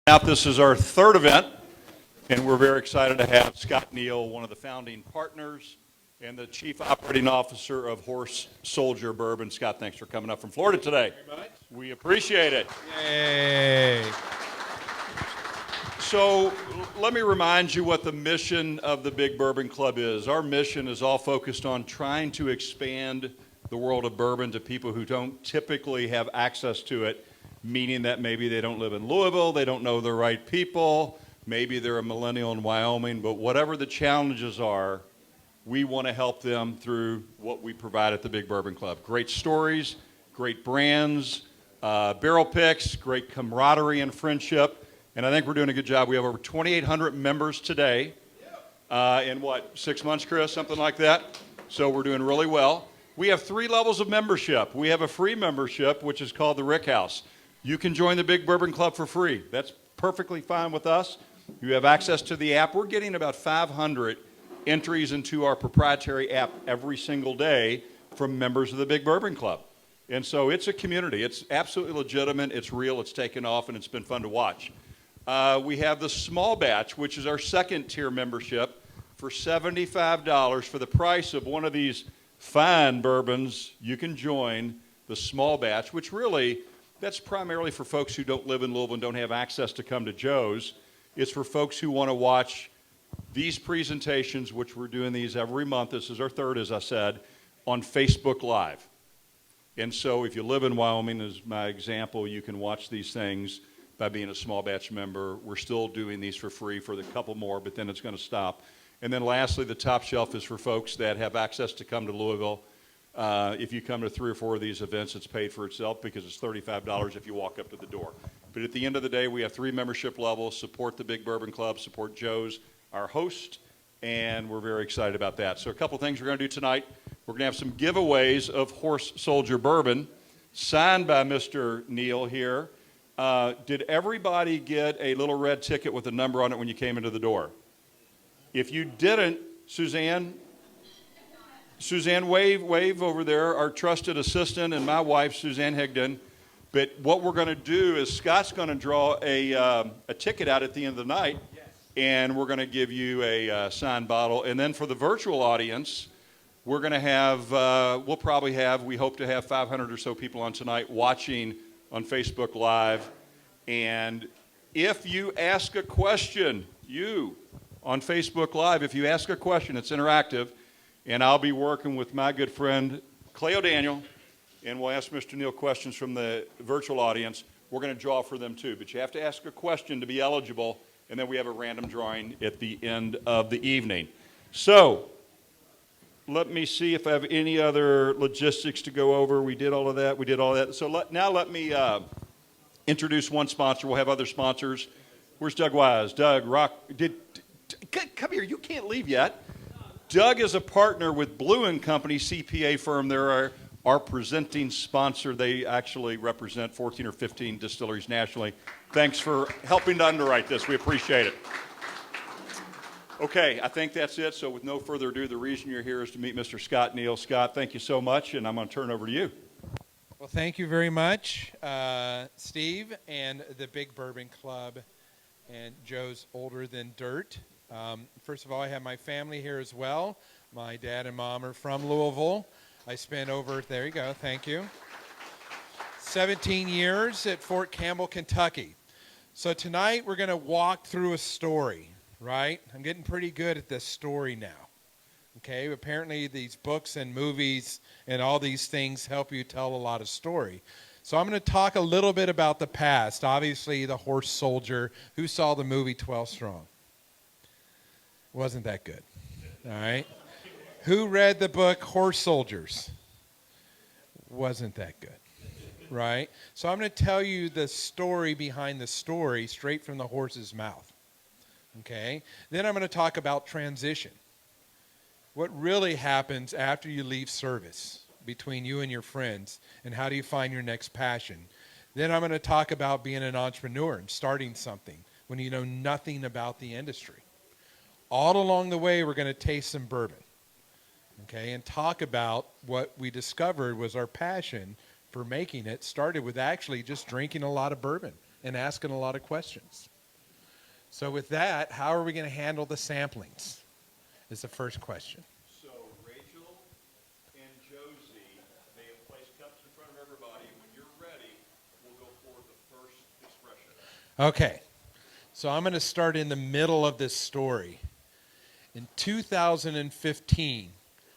This is our third event, and we're very excited to have Scott Neal, one of the founding partners and the Chief Operating Officer of Horse Soldier Bourbon. Scott, thanks for coming up from Florida today. Very much. We appreciate it. Yay. So let me remind you what the mission of the Big Bourbon Club is. Our mission is all focused on trying to expand the world of bourbon to people who don't typically have access to it, meaning that maybe they don't live in Louisville, they don't know the right people, maybe they're a millennial in Wyoming, but whatever the challenges are, we want to help them through what we provide at the Big Bourbon Club. Great stories, great brands, barrel picks, great camaraderie and friendship, and I think we're doing a good job. We have over 2,800 members today in what, 6 months, Chris, something like that? So we're doing really well. We have 3 levels of membership. We have a free membership, which is called the Rick House. You can join the Big Bourbon Club for free. That's perfectly fine with us. You have access to the app. We're getting about 500 entries into our proprietary app every single day from members of the Big Bourbon Club. And so it's a community. It's absolutely legitimate. It's real. It's taken off, and it's been fun to watch. We have the small batch, which is our second tier membership for $75 for the price of one of these fine bourbons. You can join the small batch, which really, that's primarily for folks who don't live in Louisville and don't have access to come to Joe's. It's for folks who want to watch these presentations, which we're doing these every month. This is our third, as I said, on Facebook Live. And so if you live in Wyoming, as my example, you can watch these things by being a small batch member. We're still doing these for free for the couple more, but then it's going to stop. And then lastly, the top shelf is for folks that have access to come to Louisville. If you come to 3 or 4 of these events, it's paid for itself because it's $35 if you walk up to the door. But at the end of the day, we have 3 membership levels. Support the Big Bourbon Club, support Joe's, our host, and we're very excited about that. So a couple things we're going to do tonight. We're going to have some giveaways of Horse Soldier Bourbon, signed by Mr. Neal here. Did everybody get a little red ticket with a number on it when you came into the door? If you didn't, Suzanne, wave over there, our trusted assistant, and my wife, Suzanne Higdon. But what we're going to do is Scott's going to draw a ticket out at the end of the night, yes, and we're going to give you a signed bottle. And then for the virtual audience, we're going to have, we'll probably have, we hope to have 500 or so people on tonight watching on Facebook Live. And if you ask a question, you on Facebook Live, if you ask a question, it's interactive. And I'll be working with my good friend, Clay O'Daniel, and we'll ask Mr. Neal questions from the virtual audience. We're going to draw for them too, but you have to ask a question to be eligible, and then we have a random drawing at the end of the evening. So let me see if I have any other logistics to go over. We did all of that. So now let me introduce one sponsor. We'll have other sponsors. Where's Doug Wise? Doug, come here. You can't leave yet. Doug is a partner with Blue & Company CPA firm. They're our presenting sponsor. They actually represent 14 or 15 distilleries nationally. Thanks for helping to underwrite this. We appreciate it. Okay, I think that's it. So with no further ado, the reason you're here is to meet Mr. Scott Neal. Scott, thank you so much, and I'm going to turn it over to you. Well, thank you very much, Steve, and the Big Bourbon Club, and Joe's Older Than Dirt. First of all, I have my family here as well. My dad and mom are from Louisville. I spent there you go, thank you, 17 years at Fort Campbell, Kentucky. So tonight we're going to walk through a story, right? I'm getting pretty good at this story now. Okay, apparently these books and movies and all these things help you tell a lot of story. So I'm going to talk a little bit about the past. Obviously, the Horse Soldier. Who saw the movie 12 Strong? Wasn't that good. All right. Who read the book Horse Soldiers? Wasn't that good. Right? So I'm going to tell you the story behind the story straight from the horse's mouth. Okay? Then I'm going to talk about transition. What really happens after you leave service between you and your friends, and how do you find your next passion? Then I'm going to talk about being an entrepreneur and starting something when you know nothing about the industry. All along the way, we're going to taste some bourbon, okay, and talk about what we discovered was our passion for making it. Started with actually just drinking a lot of bourbon and asking a lot of questions. So with that, how are we going to handle the samplings? Is the first question. So Rachel and Josie, they have placed cups in front of everybody. When you're ready, we'll go for the first expression. Okay. So I'm going to start in the middle of this story. In 2015,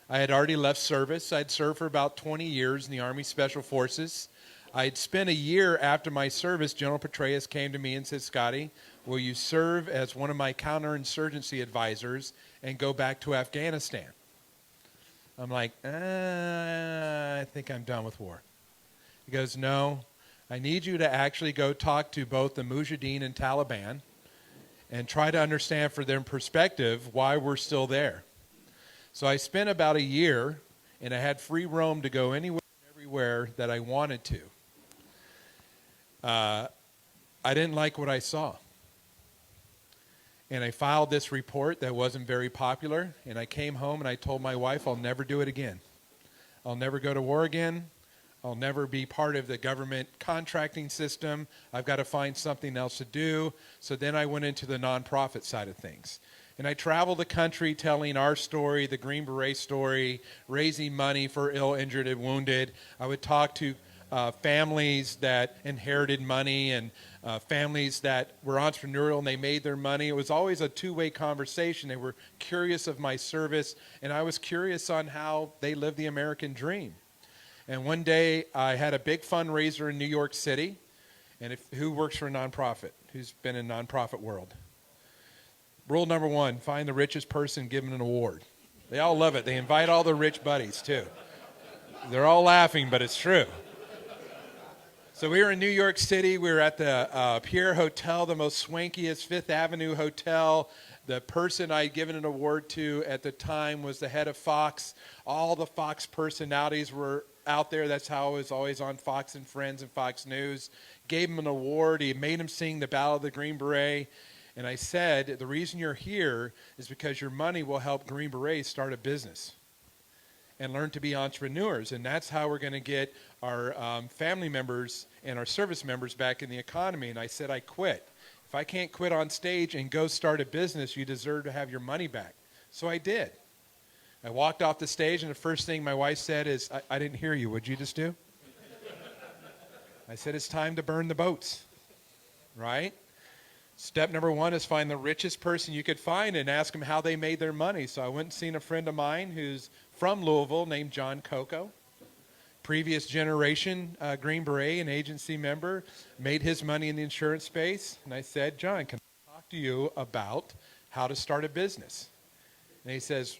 I had already left service. I'd served for about 20 years in the Army Special Forces. I'd spent a year after my service. General Petraeus came to me and said, Scotty, will you serve as one of my counterinsurgency advisors and go back to Afghanistan? I'm like, I think I'm done with war. He goes, no, I need you to actually go talk to both the Mujahideen and Taliban and try to understand from their perspective why we're still there. So I spent about a year, and I had free roam to go anywhere and everywhere that I wanted to. I didn't like what I saw. And I filed this report that wasn't very popular, and I came home and I told my wife I'll never do it again. I'll never go to war again. I'll never be part of the government contracting system. I've got to find something else to do. So then I went into the nonprofit side of things. And I traveled the country telling our story, the Green Beret story, raising money for ill, injured, and wounded. I would talk to families that inherited money and families that were entrepreneurial and they made their money. It was always a two-way conversation. They were curious of my service, and I was curious on how they lived the American dream. And one day I had a big fundraiser in New York City. And who works for a nonprofit? Who's been in nonprofit world? Rule number one, find the richest person, give them an award. They all love it. They invite all their rich buddies, too. They're all laughing, but it's true. So we were in New York City. We were at the Pierre Hotel, the most swankiest Fifth Avenue hotel. The person I'd given an award to at the time was the head of Fox. All the Fox personalities were out there. That's how I was always on Fox and Friends and Fox News. Gave him an award. He made him sing the Battle of the Green Beret. And I said, the reason you're here is because your money will help Green Berets start a business and learn to be entrepreneurs. And that's how we're going to get our family members and our service members back in the economy. And I said, I quit. If I can't quit on stage and go start a business, you deserve to have your money back. So I did. I walked off the stage, and the first thing my wife said is, I didn't hear you. What'd you just do? I said, it's time to burn the boats, right? Step number one is find the richest person you could find and ask them how they made their money. So I went and seen a friend of mine who's from Louisville named John Coco. Previous generation Green Beret, an agency member, made his money in the insurance space. And I said, John, can I talk to you about how to start a business? And he says,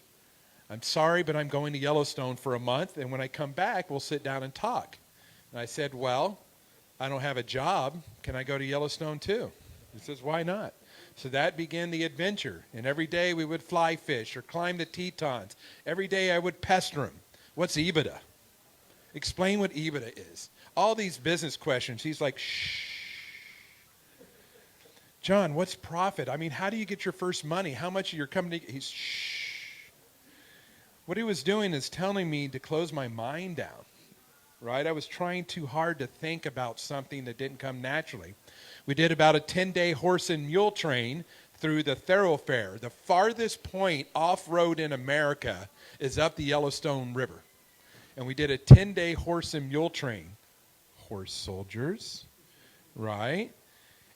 I'm sorry, but I'm going to Yellowstone for a month, and when I come back, we'll sit down and talk. And I said, well, I don't have a job. Can I go to Yellowstone too? He says, why not? So that began the adventure. And every day we would fly fish or climb the Tetons. Every day I would pester him. What's EBITDA? Explain what EBITDA is. All these business questions. He's like, shh. John, what's profit? I mean, how do you get your first money? How much of your company? He's shh. What he was doing is telling me to close my mind down. Right? I was trying too hard to think about something that didn't come naturally. We did about a 10-day horse and mule train through the thoroughfare. The farthest point off-road in America is up the Yellowstone River. And we did a 10-day horse and mule train. Horse soldiers, right?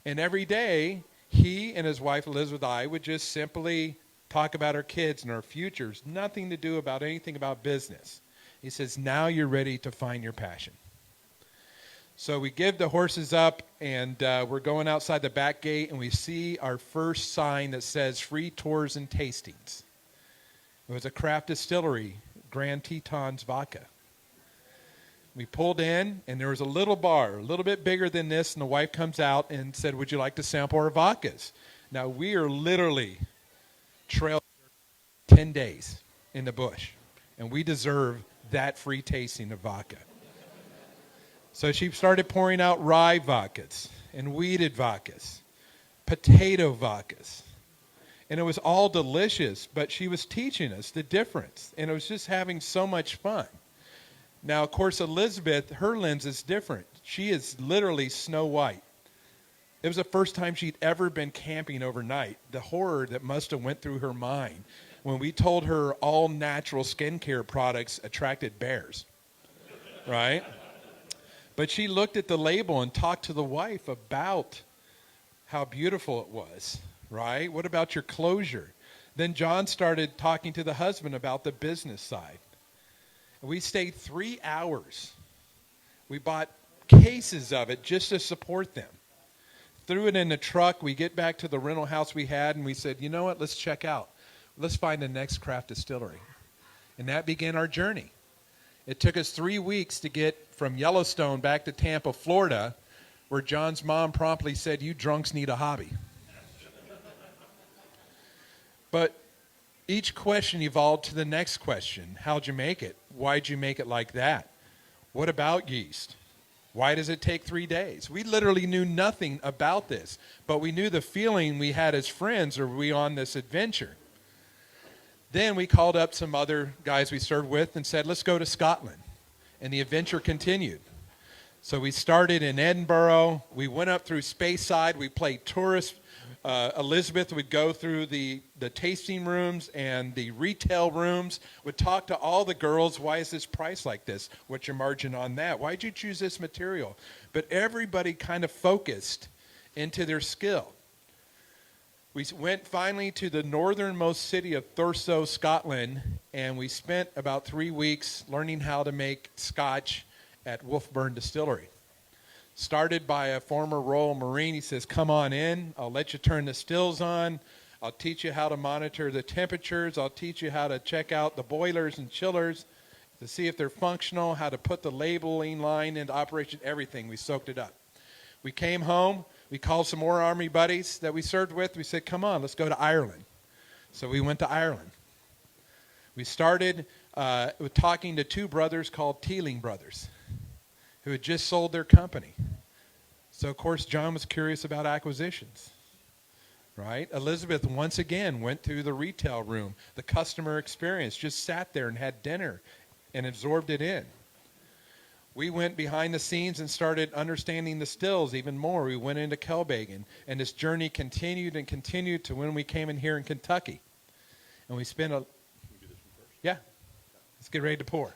And every day, he and his wife, Elizabeth, I would just simply talk about our kids and our futures. Nothing to do about anything about business. He says, now you're ready to find your passion. So we give the horses up, and we're going outside the back gate, and we see our first sign that says free tours and tastings. It was a craft distillery, Grand Tetons Vodka. We pulled in, and there was a little bar, a little bit bigger than this, and the wife comes out and said, would you like to sample our vodkas? Now, we are literally trail 10 days in the bush, and we deserve that free tasting of vodka. So she started pouring out rye vodkas and wheated vodkas, potato vodkas. And it was all delicious, but she was teaching us the difference. And it was just having so much fun. Now, of course, Elizabeth, her lens is different. She is literally Snow White. It was the first time she'd ever been camping overnight. The horror that must have went through her mind when we told her all natural skincare products attracted bears, right? But she looked at the label and talked to the wife about how beautiful it was, right? What about your closure? Then John started talking to the husband about the business side. We stayed 3 hours. We bought cases of it just to support them. Threw it in the truck. We get back to the rental house we had, and we said, you know what, let's check out. Let's find the next craft distillery. And that began our journey. It took us 3 weeks to get from Yellowstone back to Tampa, Florida, where John's mom promptly said, you drunks need a hobby. But each question evolved to the next question. How'd you make it? Why'd you make it like that? What about yeast? Why does it take 3 days? We literally knew nothing about this, but we knew the feeling we had as friends are we on this adventure. Then we called up some other guys we served with and said, let's go to Scotland. And the adventure continued. So we started in Edinburgh. We went up through Speyside. We played tourist. Elizabeth would go through the tasting rooms and the retail rooms, would talk to all the girls. Why is this price like this? What's your margin on that? Why'd you choose this material? But everybody kind of focused into their skill. We went finally to the northernmost city of Thurso, Scotland, and we spent about 3 weeks learning how to make scotch at Wolfburn Distillery. Started by a former Royal Marine. He says, come on in. I'll let you turn the stills on. I'll teach you how to monitor the temperatures. I'll teach you how to check out the boilers and chillers to see if they're functional, how to put the labeling line into operation, everything. We soaked it up. We came home. We called some more Army buddies that we served with. We said, come on, let's go to Ireland. So we went to Ireland. We started with talking to two brothers called Teeling Brothers who had just sold their company. So, of course, John was curious about acquisitions, right? Elizabeth, once again, went through the retail room, the customer experience, just sat there and had dinner and absorbed it in. We went behind the scenes and started understanding the stills even more. We went into Kelbagan, and this journey continued and continued to when we came in here in Kentucky. And we spent a... Yeah. Let's get ready to pour.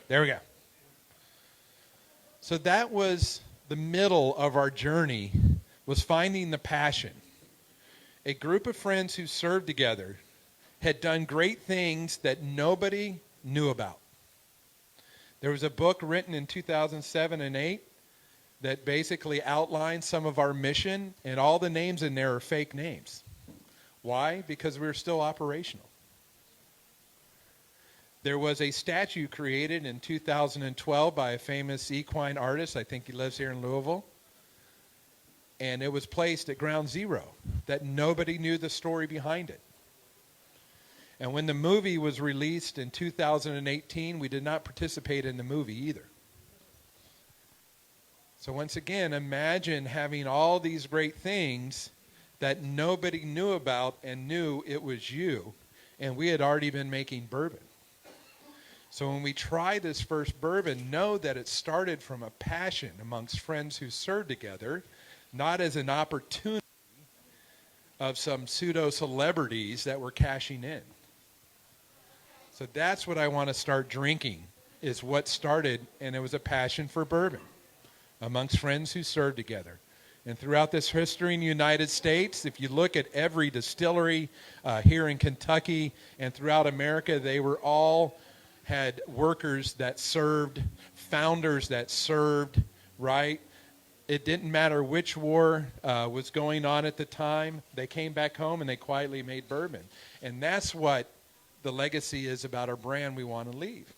There we go. So that was the middle of our journey, was finding the passion. A group of friends who served together had done great things that nobody knew about. There was a book written in 2007 and 8 that basically outlined some of our mission, and all the names in there are fake names. Why? Because we were still operational. There was a statue created in 2012 by a famous equine artist. I think he lives here in Louisville. And it was placed at Ground Zero that nobody knew the story behind it. And when the movie was released in 2018, we did not participate in the movie either. So once again, imagine having all these great things that nobody knew about and knew it was you. And we had already been making bourbon. So when we try this first bourbon, know that it started from a passion amongst friends who served together, not as an opportunity of some pseudo-celebrities that were cashing in. So that's what I want to start drinking, is what started, and it was a passion for bourbon amongst friends who served together. And throughout this history in the United States, if you look at every distillery here in Kentucky and throughout America, they were all had workers that served, founders that served, right? It didn't matter which war was going on at the time. They came back home and they quietly made bourbon. And that's what the legacy is about our brand we want to leave.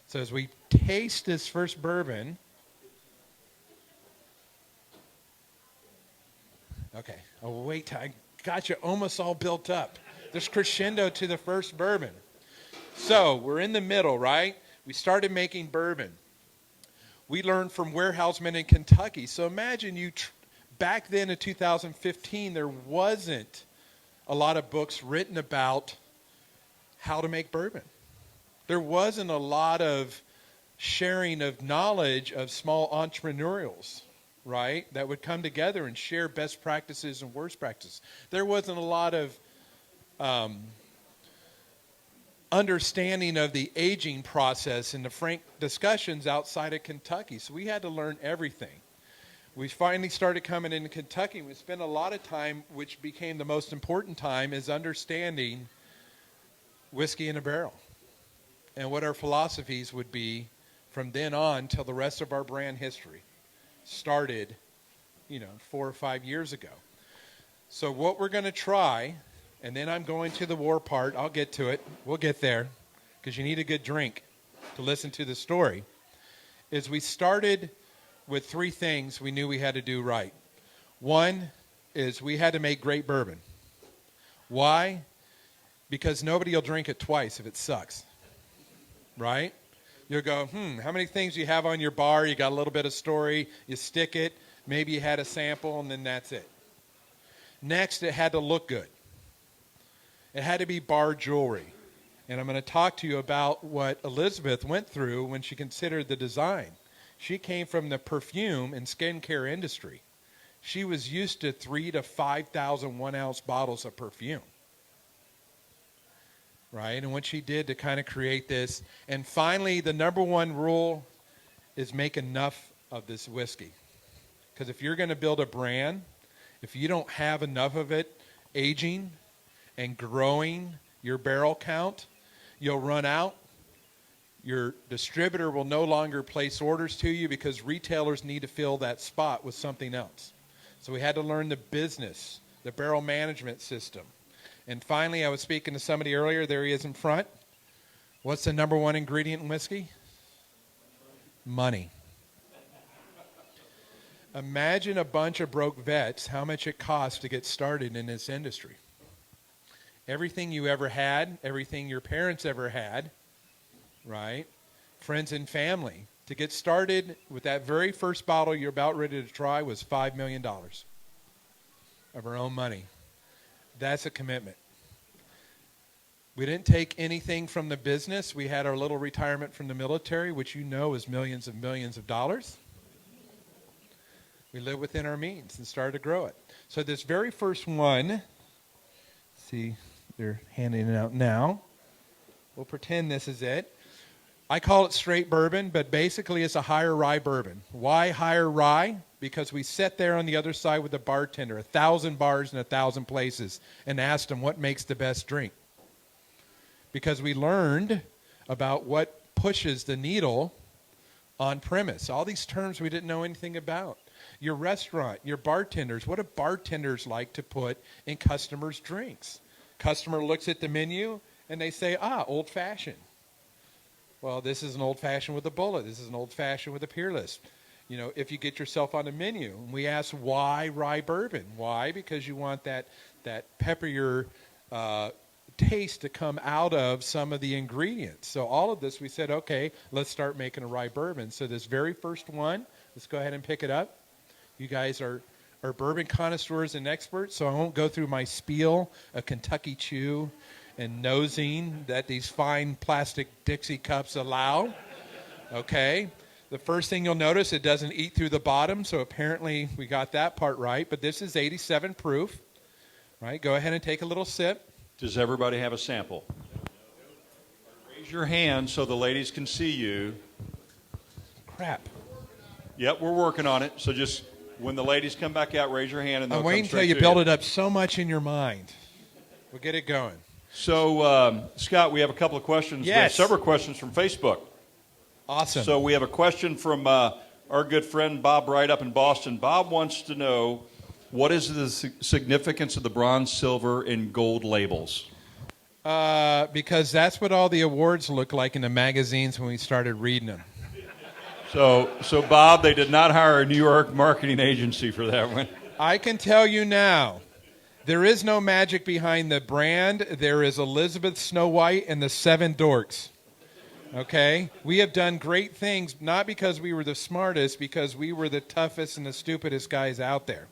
So as we taste this first bourbon, okay, oh wait, I got you almost all built up. There's crescendo to the first bourbon. So we're in the middle, right? We started making bourbon. We learned from warehousemen in Kentucky. So imagine back then in 2015, there wasn't a lot of books written about how to make bourbon. There wasn't a lot of sharing of knowledge of small entrepreneurials, right, that would come together and share best practices and worst practices. There wasn't a lot of understanding of the aging process and the frank discussions outside of Kentucky. So we had to learn everything. We finally started coming into Kentucky. We spent a lot of time, which became the most important time, is understanding whiskey in a barrel and what our philosophies would be from then on till the rest of our brand history started, 4 or 5 years ago. So what we're going to try, and then I'm going to the war part. I'll get to it. We'll get there because you need a good drink to listen to the story, is we started with 3 things we knew we had to do right. One is we had to make great bourbon. Why? Because nobody will drink it twice if it sucks, right? You'll go, how many things you have on your bar? You got a little bit of story, you stick it, maybe you had a sample, and then that's it. Next, it had to look good. It had to be bar jewelry. And I'm going to talk to you about what Elizabeth went through when she considered the design. She came from the perfume and skincare industry. She was used to 3,000 to 5,000 1-ounce bottles of perfume. Right? And what she did to kind of create this. And finally, the number one rule is make enough of this whiskey. Because if you're going to build a brand, if you don't have enough of it aging and growing your barrel count, you'll run out. Your distributor will no longer place orders to you because retailers need to fill that spot with something else. So we had to learn the business, the barrel management system. And finally, I was speaking to somebody earlier. There he is in front. What's the number one ingredient in whiskey? Money. Imagine a bunch of broke vets, how much it costs to get started in this industry. Everything you ever had, everything your parents ever had, right? Friends and family. To get started with that very first bottle you're about ready to try was $5 million of our own money. That's a commitment. We didn't take anything from the business. We had our little retirement from the military, which is millions and millions of dollars. We lived within our means and started to grow it. So this very first one, see, they're handing it out now. We'll pretend this is it. I call it straight bourbon, but basically it's a higher rye bourbon. Why higher rye? Because we sat there on the other side with the bartender, 1,000 bars in 1,000 places, and asked him what makes the best drink. Because we learned about what pushes the needle on premise. All these terms we didn't know anything about. Your restaurant, your bartenders, what do bartenders like to put in customers' drinks? Customer looks at the menu and they say, old-fashioned. Well, this is an old-fashioned with a bullet. This is an old-fashioned with a peerless. If you get yourself on the menu, and we ask why rye bourbon? Why? Because you want that peppier taste to come out of some of the ingredients. So all of this, we said, okay, let's start making a rye bourbon. So this very first one, let's go ahead and pick it up. You guys are bourbon connoisseurs and experts, so I won't go through my spiel of Kentucky Chew and nosing that these fine plastic Dixie cups allow. Okay? The first thing you'll notice, it doesn't eat through the bottom, so apparently we got that part right. But this is 87 proof. Right? Go ahead and take a little sip. Does everybody have a sample? Raise your hand so the ladies can see you. Crap. Yep, we're working on it. So just when the ladies come back out, raise your hand and they'll I'm come waiting until straight you to build it up so much in your mind. We'll get it going. So, Scott, we have a couple of questions. Yes. We have several questions from Facebook. Awesome. So we have a question from our good friend Bob Wright up in Boston. Bob wants to know, what is the significance of the bronze, silver, and gold labels? Because that's what all the awards look like in the magazines when we started reading them. So Bob, they did not hire a New York marketing agency for that one. I can tell you now, there is no magic behind the brand. There is Elizabeth Snow White and the Seven Dorks. Okay? We have done great things, not because we were the smartest, because we were the toughest and the stupidest guys out there.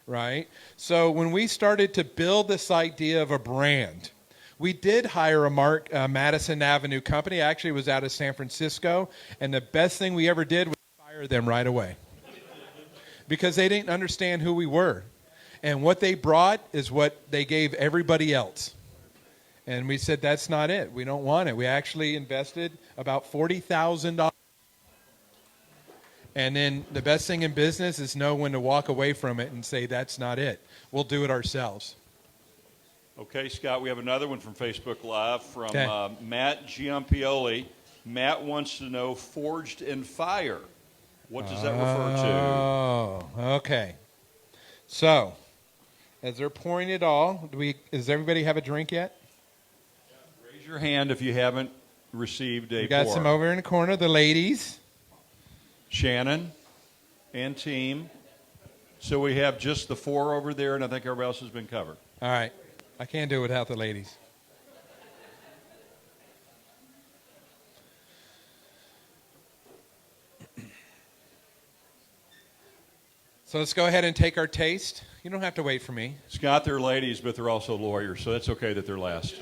Right? So when we started to build this idea of a brand, we did hire a Madison Avenue company. Actually, it was out of San Francisco. And the best thing we ever did was fire them right away. because they didn't understand who we were. And what they brought is what they gave everybody else. And we said, that's not it. We don't want it. We actually invested about $40,000. And then the best thing in business is know when to walk away from it and say, that's not it. We'll do it ourselves. Okay, Scott, we have another one from Facebook Live from Okay. Matt Giampioli. Matt wants to know forged in fire. What does that refer to? Oh, okay. So, as they're pouring it all, does everybody have a drink yet? Raise your hand if you haven't received a We got pour. some over in the corner, the ladies. Shannon and team. So we have just the 4 over there, and I think everybody else has been covered. All right. I can't do it without the ladies. So let's go ahead and take our taste. You don't have to wait for me. Scott, they're ladies, but they're also lawyers, so it's okay that they're last.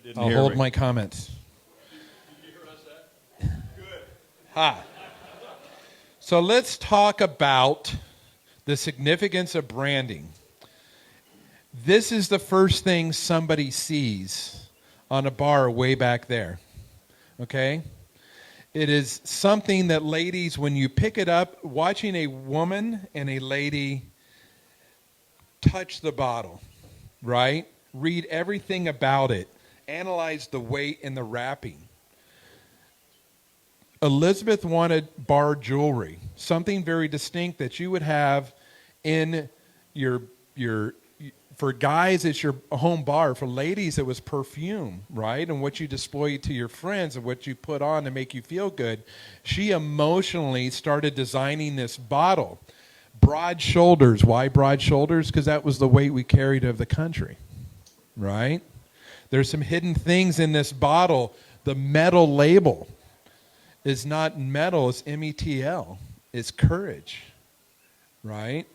Didn't I'll hear hold me. my comments. Did you hear us that? Good. Ha. So let's talk about the significance of branding. This is the first thing somebody sees on a bar way back there. Okay? It is something that ladies, when you pick it up, watching a woman and a lady touch the bottle, right? Read everything about it. Analyze the weight and the wrapping. Elizabeth wanted bar jewelry, something very distinct that you would have in your for guys, it's your home bar. For ladies, it was perfume, right? And what you display to your friends and what you put on to make you feel good. She emotionally started designing this bottle. Broad shoulders. Why broad shoulders? Because that was the weight we carried of the country, right? There's some hidden things in this bottle. The metal label is not metal, it's METL. It's courage, right?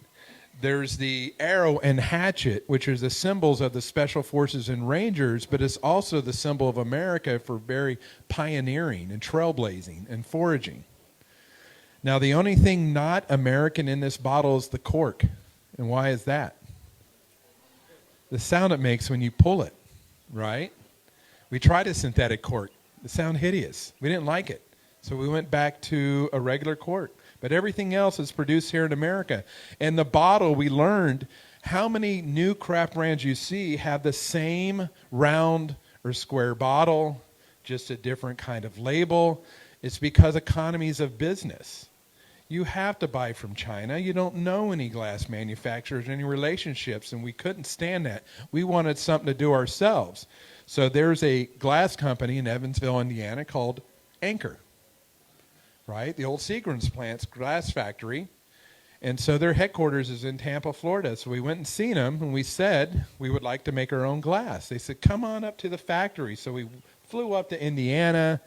There's the arrow and hatchet, which are the symbols of the Special Forces and Rangers, but it's also the symbol of America for very pioneering and trailblazing and foraging. Now, the only thing not American in this bottle is the cork. And why is that? The sound it makes when you pull it, right? We tried a synthetic cork. It sounded hideous. We didn't like it. So we went back to a regular cork. But everything else is produced here in America. And the bottle, we learned how many new craft brands you see have the same round or square bottle, just a different kind of label. It's because economies of business. You have to buy from China. You don't know any glass manufacturers, any relationships, and we couldn't stand that. We wanted something to do ourselves. So there's a glass company in Evansville, Indiana called Anchor. Right? The old Seagram's plant's glass factory. And so their headquarters is in Tampa, Florida. So we went and seen them, and we said we would like to make our own glass. They said, come on up to the factory. So we flew up to Indiana.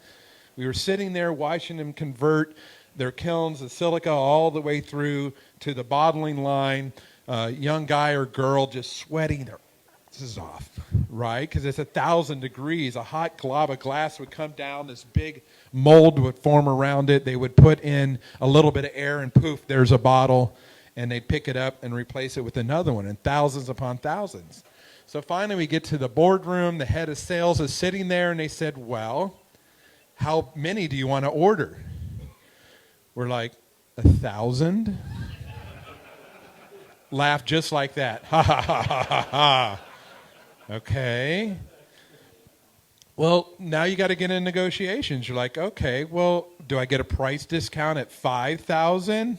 We were sitting there watching them convert their kilns, the silica, all the way through to the bottling line. Young guy or girl just sweating their asses off, right? Because it's 1,000 degrees. A hot glob of glass would come down. This big mold would form around it. They would put in a little bit of air, and poof, there's a bottle. And they'd pick it up and replace it with another one, and thousands upon thousands. So finally we get to the boardroom. The head of sales is sitting there, and they said, well, how many do you want to order? We're like, 1,000? Laugh just like that. Ha, ha, ha, ha, ha, ha. Okay. Well, now you got to get in negotiations. You're like, okay, well, do I get a price discount at 5,000?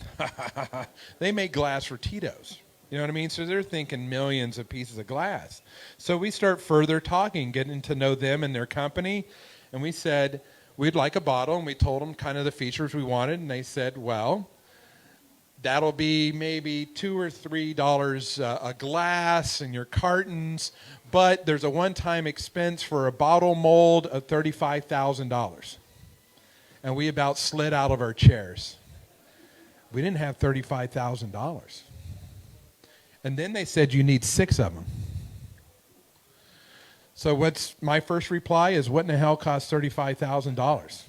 They make glass for Tito's. You know what I mean? So they're thinking millions of pieces of glass. So we start further talking, getting to know them and their company. And we said, we'd like a bottle. And we told them kind of the features we wanted. And they said, well, that'll be maybe $2 or $3 a glass and your cartons. But there's a one-time expense for a bottle mold of $35,000. And we about slid out of our chairs. We didn't have $35,000. And then they said you need 6 of them. So what's my first reply is, what in the hell costs $35,000?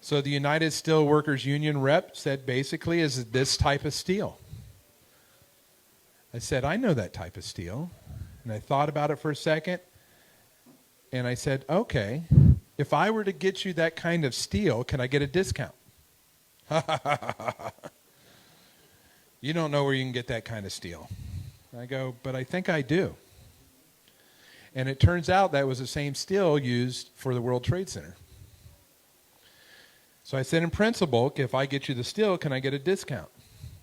So the United Steelworkers Union rep said, basically, is this type of steel. I said, I know that type of steel. And I thought about it for a second. And I said, okay, if I were to get you that kind of steel, can I get a discount? You don't know where you can get that kind of steel. I go, but I think I do. And it turns out that was the same steel used for the World Trade Center. So I said, in principle, if I get you the steel, can I get a discount?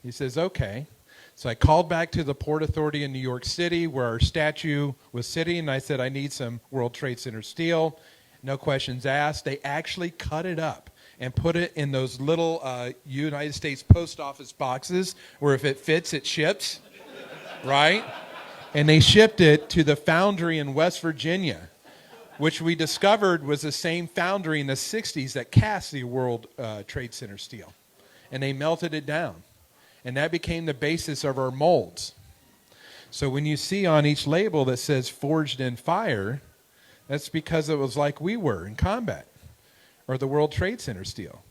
He says, okay. So I called back to the Port Authority in New York City where our statue was sitting, and I said, I need some World Trade Center steel. No questions asked. They actually cut it up and put it in those little United States post office boxes where if it fits, it ships, right? And they shipped it to the foundry in West Virginia, which we discovered was the same foundry in the 60s that cast the World Trade Center steel. And they melted it down. And that became the basis of our molds. So when you see on each label that says forged in fire, that's because it was like we were in combat, or the World Trade Center steel.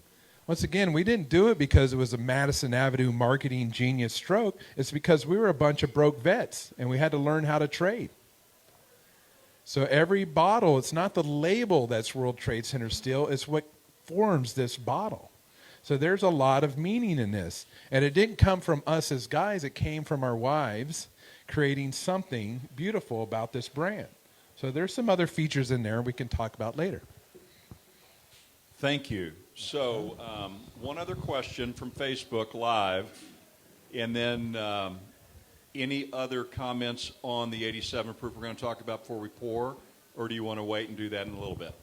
Once again, we didn't do it because it was a Madison Avenue marketing genius stroke. It's because we were a bunch of broke vets, and we had to learn how to trade. So every bottle, it's not the label that's World Trade Center steel, it's what forms this bottle. So there's a lot of meaning in this. And it didn't come from us as guys, it came from our wives creating something beautiful about this brand. So there's some other features in there we can talk about later. Thank you. So one other question from Facebook Live, and then any other comments on the 87 proof we're going to talk about before we pour, or do you want to wait and do that in a little bit?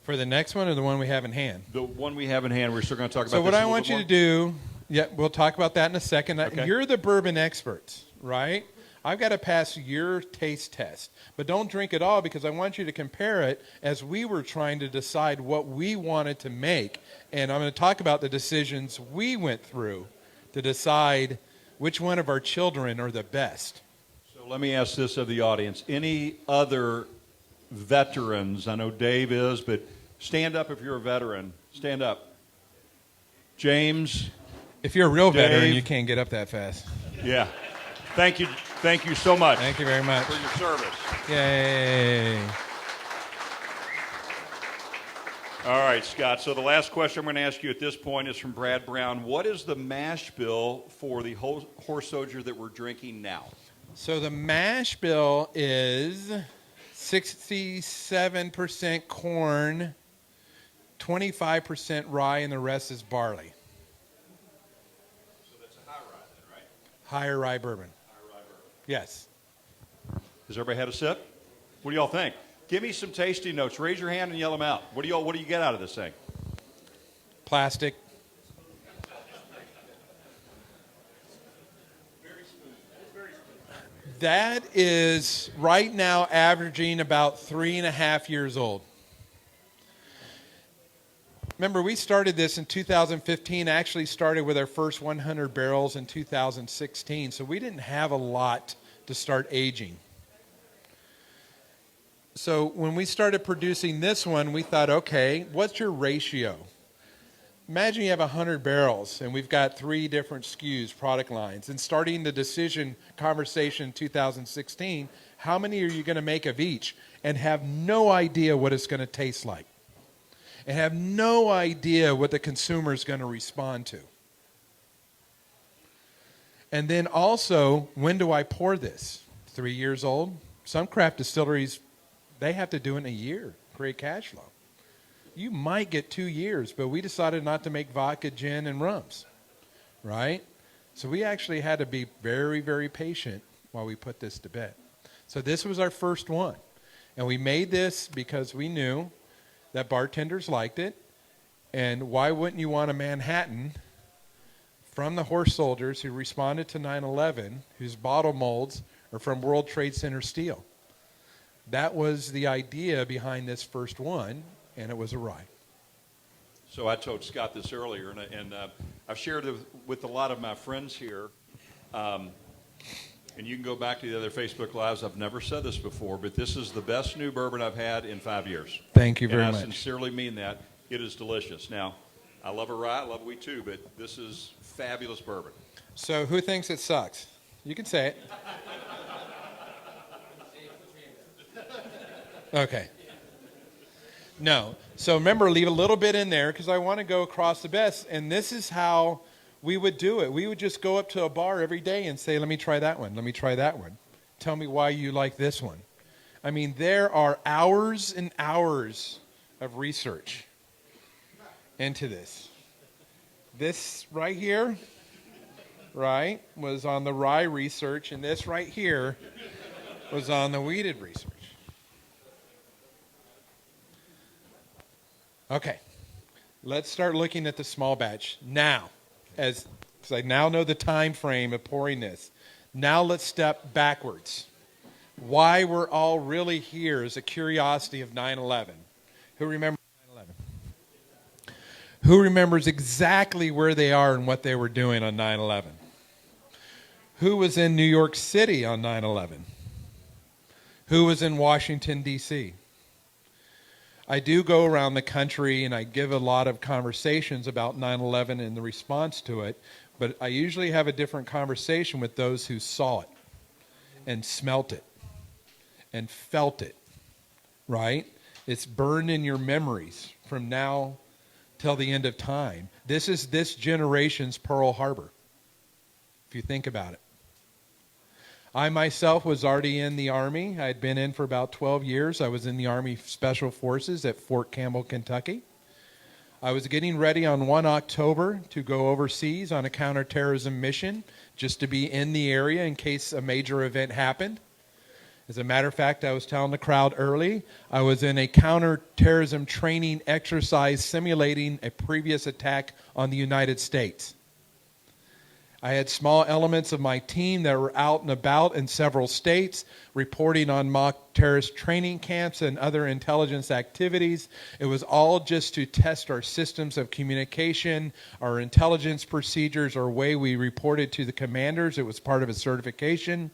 For the next one or the one we have in hand? The one we have in hand, we're still going to talk about So this what a I little want bit you more? to do, yeah, we'll talk about that in a second. Okay. You're the bourbon experts, right? I've got to pass your taste test. But don't drink it all because I want you to compare it as we were trying to decide what we wanted to make. And I'm going to talk about the decisions we went through to decide which one of our children are the best. So let me ask this of the audience. Any other veterans? I know Dave is, but stand up if you're a veteran. Stand up. James. If you're a real Dave. veteran, you can't get up that fast. Yeah. Thank you. Thank you so much. Thank you very much. For your service. Yay. All right, Scott. So the last question I'm going to ask you at this point is from Brad Brown. What is the mash bill for the horse soldier that we're drinking now? So the mash bill is 67% corn, 25% rye, and the rest is barley. So that's a high rye then, right? Higher rye bourbon. High rye bourbon. Yes. Has everybody had a sip? What do y'all think? Give me some tasting notes. Raise your hand and yell them out. What do you get out of this thing? Plastic. That is right now averaging about 3.5 years old. Remember, we started this in 2015, actually started with our first 100 barrels in 2016, so we didn't have a lot to start aging. So when we started producing this one, we thought, okay, what's your ratio? Imagine you have 100 barrels, and we've got 3 different SKUs, product lines, and starting the decision conversation in 2016, how many are you going to make of each, and have no idea what it's going to taste like, and have no idea what the consumer is going to respond to. And then also, when do I pour this? 3 years old? Some craft distilleries, they have to do it in a year, create cash flow. You might get 2 years, but we decided not to make vodka, gin, and rums, right? So we actually had to be very, very patient while we put this to bed. So this was our first one. And we made this because we knew that bartenders liked it. And why wouldn't you want a Manhattan from the horse soldiers who responded to 9/11, whose bottle molds are from World Trade Center steel? That was the idea behind this first one, and it was a rye. So I told Scott this earlier, and I've shared it with a lot of my friends here. And you can go back to the other Facebook Lives. I've never said this before, but this is the best new bourbon I've had in 5 years. Thank you very and much. I sincerely mean that. It is delicious. Now, I love a rye, I love a wheat too, but this is fabulous bourbon. So who thinks it sucks? You can say it. Okay. No. So remember, leave a little bit in there because I want to go across the best. And this is how we would do it. We would just go up to a bar every day and say, let me try that one. Let me try that one. Tell me why you like this one. I mean, there are hours and hours of research into this. This right here, right, was on the rye research, and this right here was on the wheated research. Okay, let's start looking at the small batch now, because I now know the time frame of pouring this. Now let's step backwards. Why we're all really here is a curiosity of 9/11. Who remembers 9/11? Who remembers exactly where they are and what they were doing on 9/11? Who was in New York City on 9/11? Who was in Washington, D.C.? I do go around the country and I give a lot of conversations about 9/11 and the response to it, but I usually have a different conversation with those who saw it and smelt it and felt it, right? It's burned in your memories from now till the end of time. This is this generation's Pearl Harbor, if you think about it. I myself was already in the Army. I had been in for about 12 years. I was in the Army Special Forces at Fort Campbell, Kentucky. I was getting ready on 1 October to go overseas on a counterterrorism mission, just to be in the area in case a major event happened. As a matter of fact, I was telling the crowd early, I was in a counterterrorism training exercise simulating a previous attack on the United States. I had small elements of my team that were out and about in several states, reporting on mock terrorist training camps and other intelligence activities. It was all just to test our systems of communication, our intelligence procedures, our way we reported to the commanders. It was part of a certification.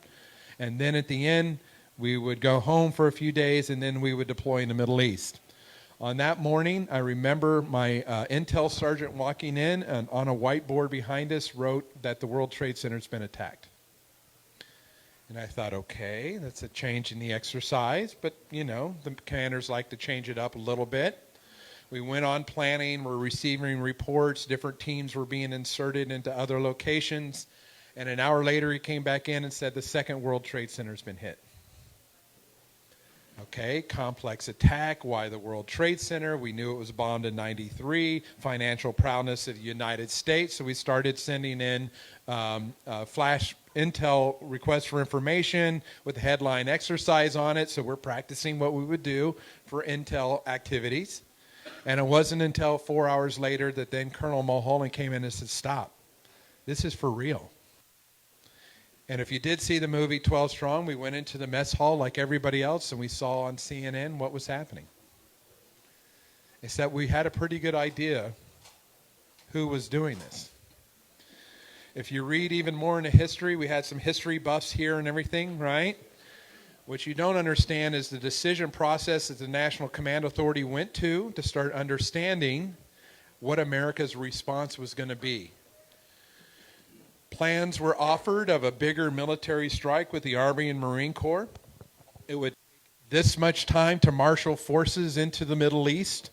And then at the end, we would go home for a few days, and then we would deploy in the Middle East. On that morning, I remember my intel sergeant walking in and on a whiteboard behind us wrote that the World Trade Center's been attacked. And I thought, okay, that's a change in the exercise, but, you know, the commanders like to change it up a little bit. We went on planning, we're receiving reports, different teams were being inserted into other locations, and an hour later he came back in and said the second World Trade Center's been hit. Okay, complex attack. Why the World Trade Center? We knew it was bombed in '93. Financial prowess of the United States. So we started sending in flash intel requests for information with the headline exercise on it. So we're practicing what we would do for intel activities. And it wasn't until 4 hours later that then Colonel Mulholland came in and said, stop. This is for real. And if you did see the movie 12 Strong, we went into the mess hall like everybody else, and we saw on CNN what was happening. Except we had a pretty good idea who was doing this. If you read even more into history, we had some history buffs here and everything, right? What you don't understand is the decision process that the National Command Authority went to start understanding what America's response was going to be. Plans were offered of a bigger military strike with the Army and Marine Corps. It would take this much time to marshal forces into the Middle East.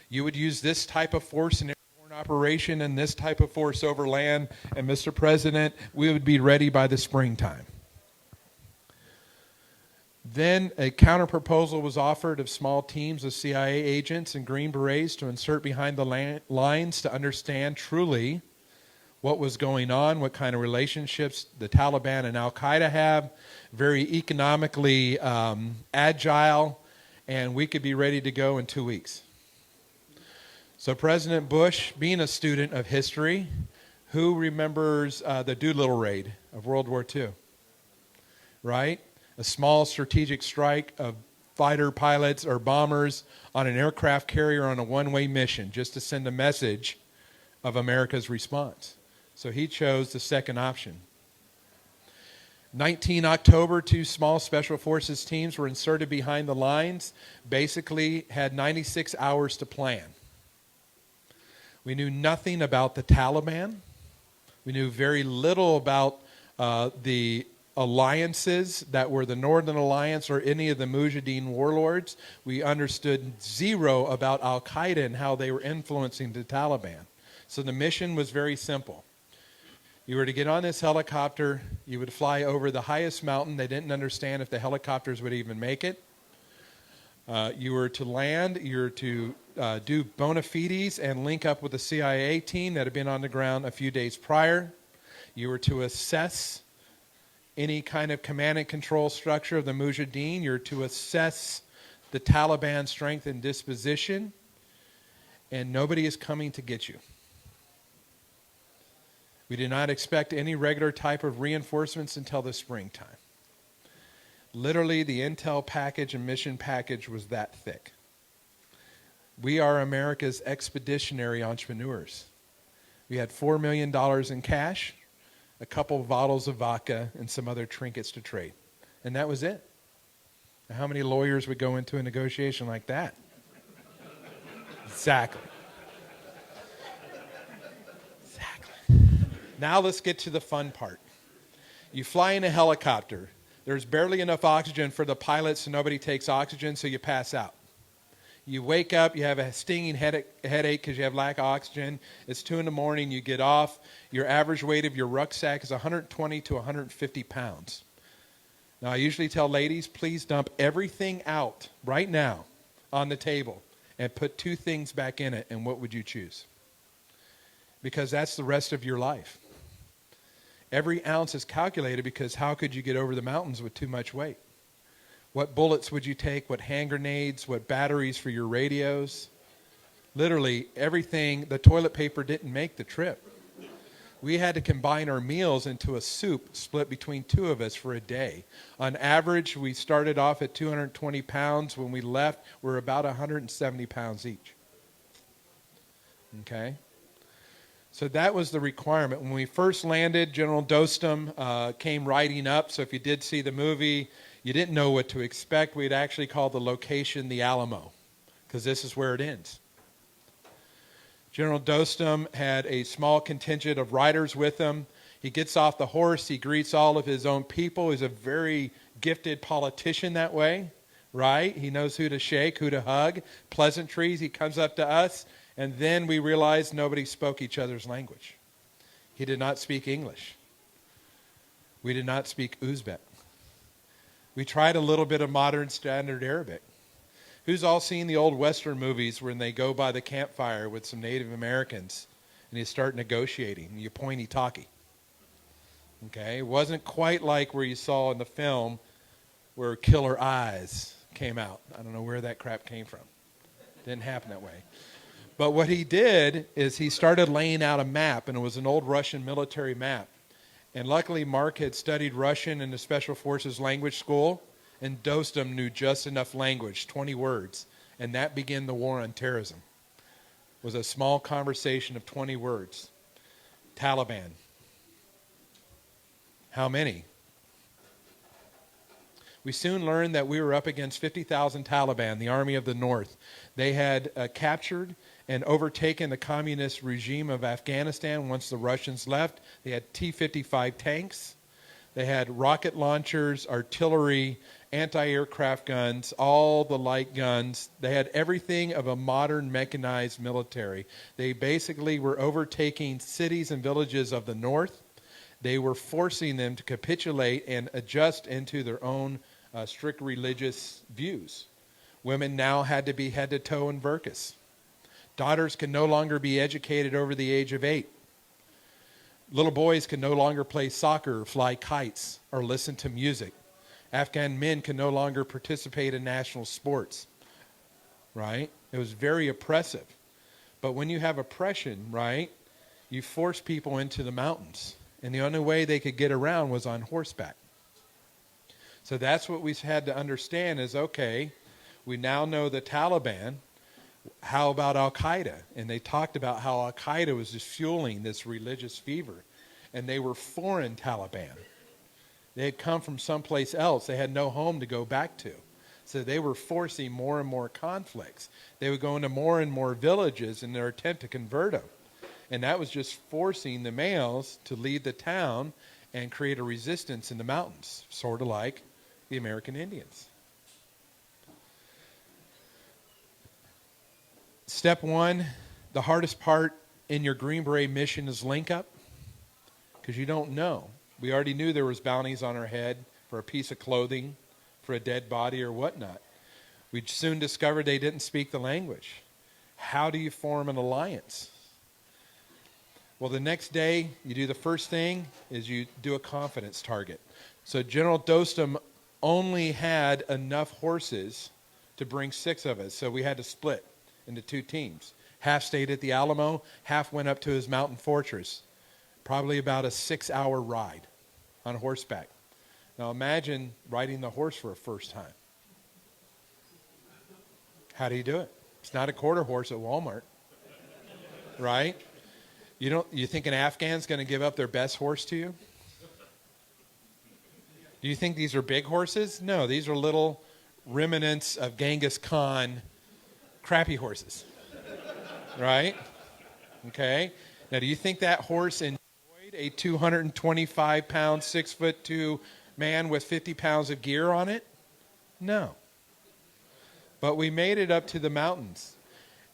You would use this type of force in airborne operation and this type of force over land. And Mr. President, we would be ready by the springtime. Then a counterproposal was offered of small teams of CIA agents and Green Berets to insert behind the lines to understand truly what was going on, what kind of relationships the Taliban and Al-Qaeda have, very economically agile, and we could be ready to go in 2 weeks. So President Bush, being a student of history, who remembers the Doolittle raid of World War II? Right? A small strategic strike of fighter pilots or bombers on an aircraft carrier on a one-way mission just to send a message of America's response. So he chose the second option. 19 October, 2 small special forces teams were inserted behind the lines, basically had 96 hours to plan. We knew nothing about the Taliban. We knew very little about the alliances that were the Northern Alliance or any of the Mujahideen warlords. We understood zero about Al-Qaeda and how they were influencing the Taliban. So the mission was very simple. You were to get on this helicopter. You would fly over the highest mountain. They didn't understand if the helicopters would even make it. You were to land. You were to do bona fides and link up with the CIA team that had been on the ground a few days prior. You were to assess any kind of command and control structure of the Mujahideen. You're to assess the Taliban strength and disposition. And nobody is coming to get you. We did not expect any regular type of reinforcements until the springtime. Literally, the intel package and mission package was that thick. We are America's expeditionary entrepreneurs. We had $4 million in cash, a couple of bottles of vodka, and some other trinkets to trade. And that was it. Now, how many lawyers would go into a negotiation like that? Exactly. Now let's get to the fun part. You fly in a helicopter. There's barely enough oxygen for the pilots, so nobody takes oxygen, so you pass out. You wake up, you have a stinging headache because you have lack of oxygen. It's 2 in the morning, you get off. Your average weight of your rucksack is 120 to 150 pounds. Now, I usually tell ladies, please dump everything out right now on the table and put 2 things back in it, and what would you choose? Because that's the rest of your life. Every ounce is calculated because how could you get over the mountains with too much weight? What bullets would you take? What hand grenades? What batteries for your radios? Literally everything. The toilet paper didn't make the trip. We had to combine our meals into a soup split between 2 of us for a day. On average, we started off at 220 pounds. When we left, we were about 170 pounds each. Okay? So that was the requirement. When we first landed, General Dostum came riding up. So if you did see the movie, you didn't know what to expect. We'd actually call the location the Alamo, because this is where it ends. General Dostum had a small contingent of riders with him. He gets off the horse. He greets all of his own people. He's a very gifted politician that way, right? He knows who to shake, who to hug. Pleasantries. He comes up to us. And then we realized nobody spoke each other's language. He did not speak English. We did not speak Uzbek. We tried a little bit of modern standard Arabic. Who's all seen the old Western movies when they go by the campfire with some Native Americans and you start negotiating, you pointy-talkie? Okay, it wasn't quite like where you saw in the film where Killer Eyes came out. I don't know where that crap came from. Didn't happen that way. But what he did is he started laying out a map, and it was an old Russian military map. And luckily, Mark had studied Russian in the Special Forces language school, and Dostum knew just enough language, 20 words, and that began the war on terrorism. It was a small conversation of 20 words. Taliban. How many? We soon learned that we were up against 50,000 Taliban, the Army of the North. They had captured and overtaken the communist regime of Afghanistan once the Russians left. They had T-55 tanks. They had rocket launchers, artillery, anti-aircraft guns, all the light guns. They had everything of a modern mechanized military. They basically were overtaking cities and villages of the North. They were forcing them to capitulate and adjust into their own strict religious views. Women now had to be head to toe in burqas. Daughters can no longer be educated over the age of 8. Little boys can no longer play soccer or fly kites or listen to music. Afghan men can no longer participate in national sports, right? It was very oppressive. But when you have oppression, right, you force people into the mountains. And the only way they could get around was on horseback. So that's what we had to understand is, okay, we now know the Taliban. How about Al-Qaeda? And they talked about how Al-Qaeda was just fueling this religious fever. And they were foreign Taliban. They had come from someplace else. They had no home to go back to. So they were forcing more and more conflicts. They would go into more and more villages in their attempt to convert them. And that was just forcing the males to leave the town and create a resistance in the mountains, sort of like the American Indians. Step one, the hardest part in your Green Beret mission is link up, because you don't know. We already knew there was bounties on our head for a piece of clothing, for a dead body or whatnot. We soon discovered they didn't speak the language. How do you form an alliance? Well, the next day, you do the first thing is you do a confidence target. So General Dostum only had enough horses to bring 6 of us, so we had to split into 2 teams. Half stayed at the Alamo, half went up to his mountain fortress. Probably about a 6-hour ride on horseback. Now imagine riding the horse for a first time. How do you do it? It's not a quarter horse at Walmart, right? You think an Afghan's going to give up their best horse to you? Do you think these are big horses? No, these are little remnants of Genghis Khan crappy horses, right? Okay. Now, do you think that horse enjoyed a 225-pound, 6'2" man with 50 pounds of gear on it? No. But we made it up to the mountains.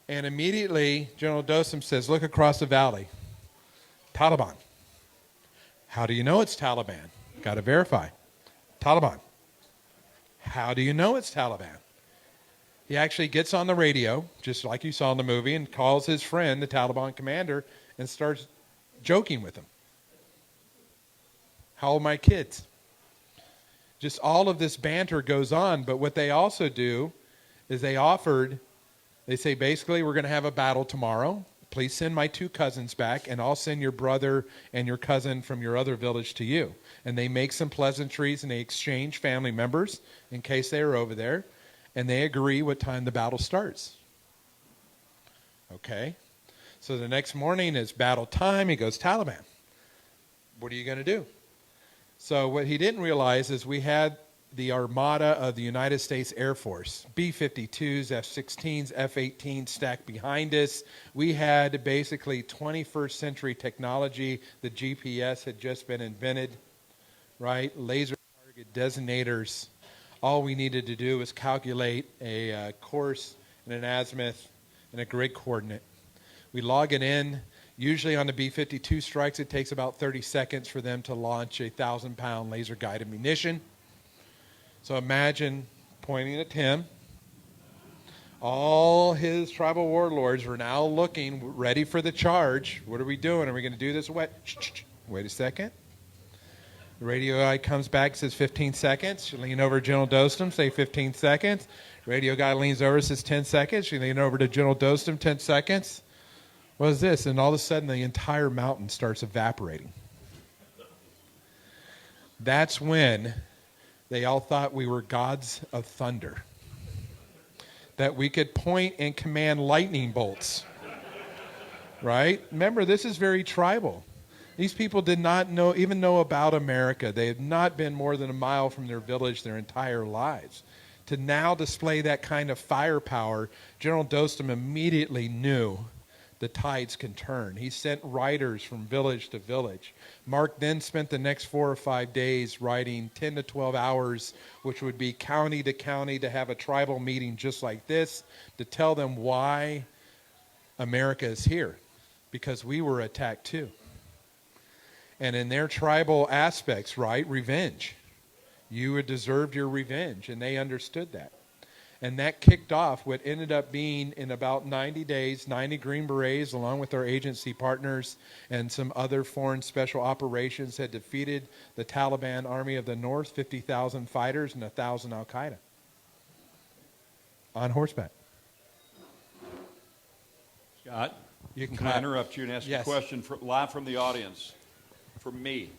And immediately, General Dostum says, look across the valley. Taliban. How do you know it's Taliban? Got to verify. Taliban. How do you know it's Taliban? He actually gets on the radio, just like you saw in the movie, and calls his friend, the Taliban commander, and starts joking with him. How old are my kids? Just all of this banter goes on, but what they also do is they say, basically, we're going to have a battle tomorrow. Please send my 2 cousins back, and I'll send your brother and your cousin from your other village to you. And they make some pleasantries, and they exchange family members in case they are over there, and they agree what time the battle starts. Okay? So the next morning is battle time. He goes, Taliban, what are you going to do? So what he didn't realize is we had the armada of the United States Air Force, B-52s, F-16s, F-18s stacked behind us. We had basically 21st century technology. The GPS had just been invented, right? Laser target designators. All we needed to do was calculate a course and an azimuth and a grid coordinate. We log it in. Usually on the B-52 strikes, it takes about 30 seconds for them to launch a 1,000-pound laser-guided munition. So imagine pointing at him. All his tribal warlords were now looking, ready for the charge. What are we doing? Are we going to do this? Wait a second. The radio guy comes back, says 15 seconds. You lean over to General Dostum, say 15 seconds. Radio guy leans over, says 10 seconds. You lean over to General Dostum, 10 seconds. What is this? And all of a sudden, the entire mountain starts evaporating. That's when they all thought we were gods of thunder, that we could point and command lightning bolts, right? Remember, this is very tribal. These people did not even know about America. They had not been more than a mile from their village their entire lives. To now display that kind of firepower, General Dostum immediately knew the tides can turn. He sent riders from village to village. Mark then spent the next 4 or 5 days riding 10 to 12 hours, which would be county to county, to have a tribal meeting just like this, to tell them why America is here, because we were attacked too. And in their tribal aspects, right, revenge. You had deserved your revenge, and they understood that. And that kicked off what ended up being, in about 90 days, 90 Green Berets, along with our agency partners and some other foreign special operations, had defeated the Taliban Army of the North, 50,000 fighters and 1,000 al-Qaeda on horseback. Scott, You can can I clap. interrupt you and ask you a Yes. question live from the audience? From me.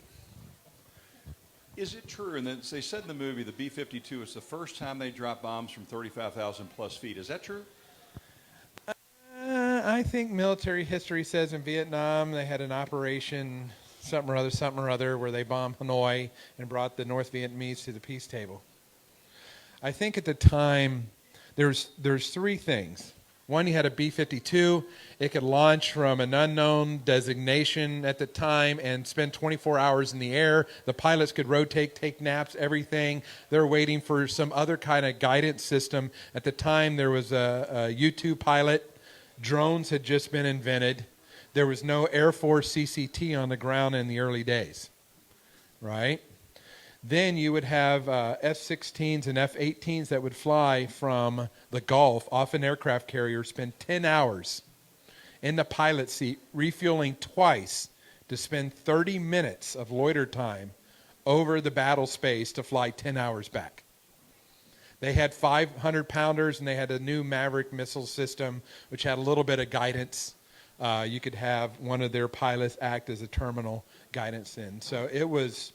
Is it true, and they said in the movie, the B-52 is the first time they dropped bombs from 35,000 plus feet. Is that true? I think military history says in Vietnam they had an operation, something or other, where they bombed Hanoi and brought the North Vietnamese to the peace table. I think at the time, there's three things. One, you had a B-52. It could launch from an unknown designation at the time and spend 24 hours in the air. The pilots could rotate, take naps, everything. They're waiting for some other kind of guidance system. At the time, there was a U-2 pilot. Drones had just been invented. There was no Air Force CCT on the ground in the early days, right? Then you would have F-16s and F-18s that would fly from the Gulf off an aircraft carrier, spend 10 hours in the pilot seat, refueling twice to spend 30 minutes of loiter time over the battle space to fly 10 hours back. They had 500-pounders, and they had a new Maverick missile system, which had a little bit of guidance. You could have one of their pilots act as a terminal guidance in. So it was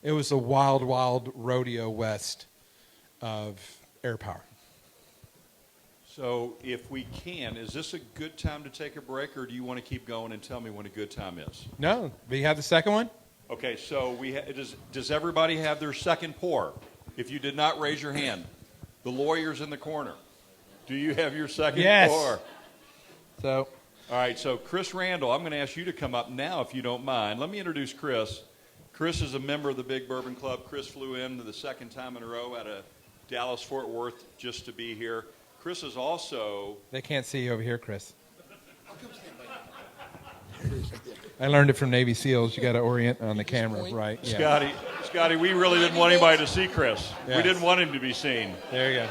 a wild, wild rodeo west of air power. So if we can, is this a good time to take a break, or do you want to keep going and tell me when a good time is? No, do you have the second one? Okay, so does everybody have their second pour? If you did not, raise your hand. The lawyer's in the corner. Do you have your second pour? So, all right, so Chris Randall, I'm going to ask you to come up now if you don't mind. Let me introduce Chris. Chris is a member of the Big Bourbon Club. Chris flew in the second time in a row out of Dallas-Fort Worth just to be here. Chris is also... They can't see you over here, Chris. I learned it from Navy SEALs. You got to orient on the camera, right? Yeah. Scotty, we really didn't want anybody to see Chris. Yes. We didn't want him to be seen. There you go.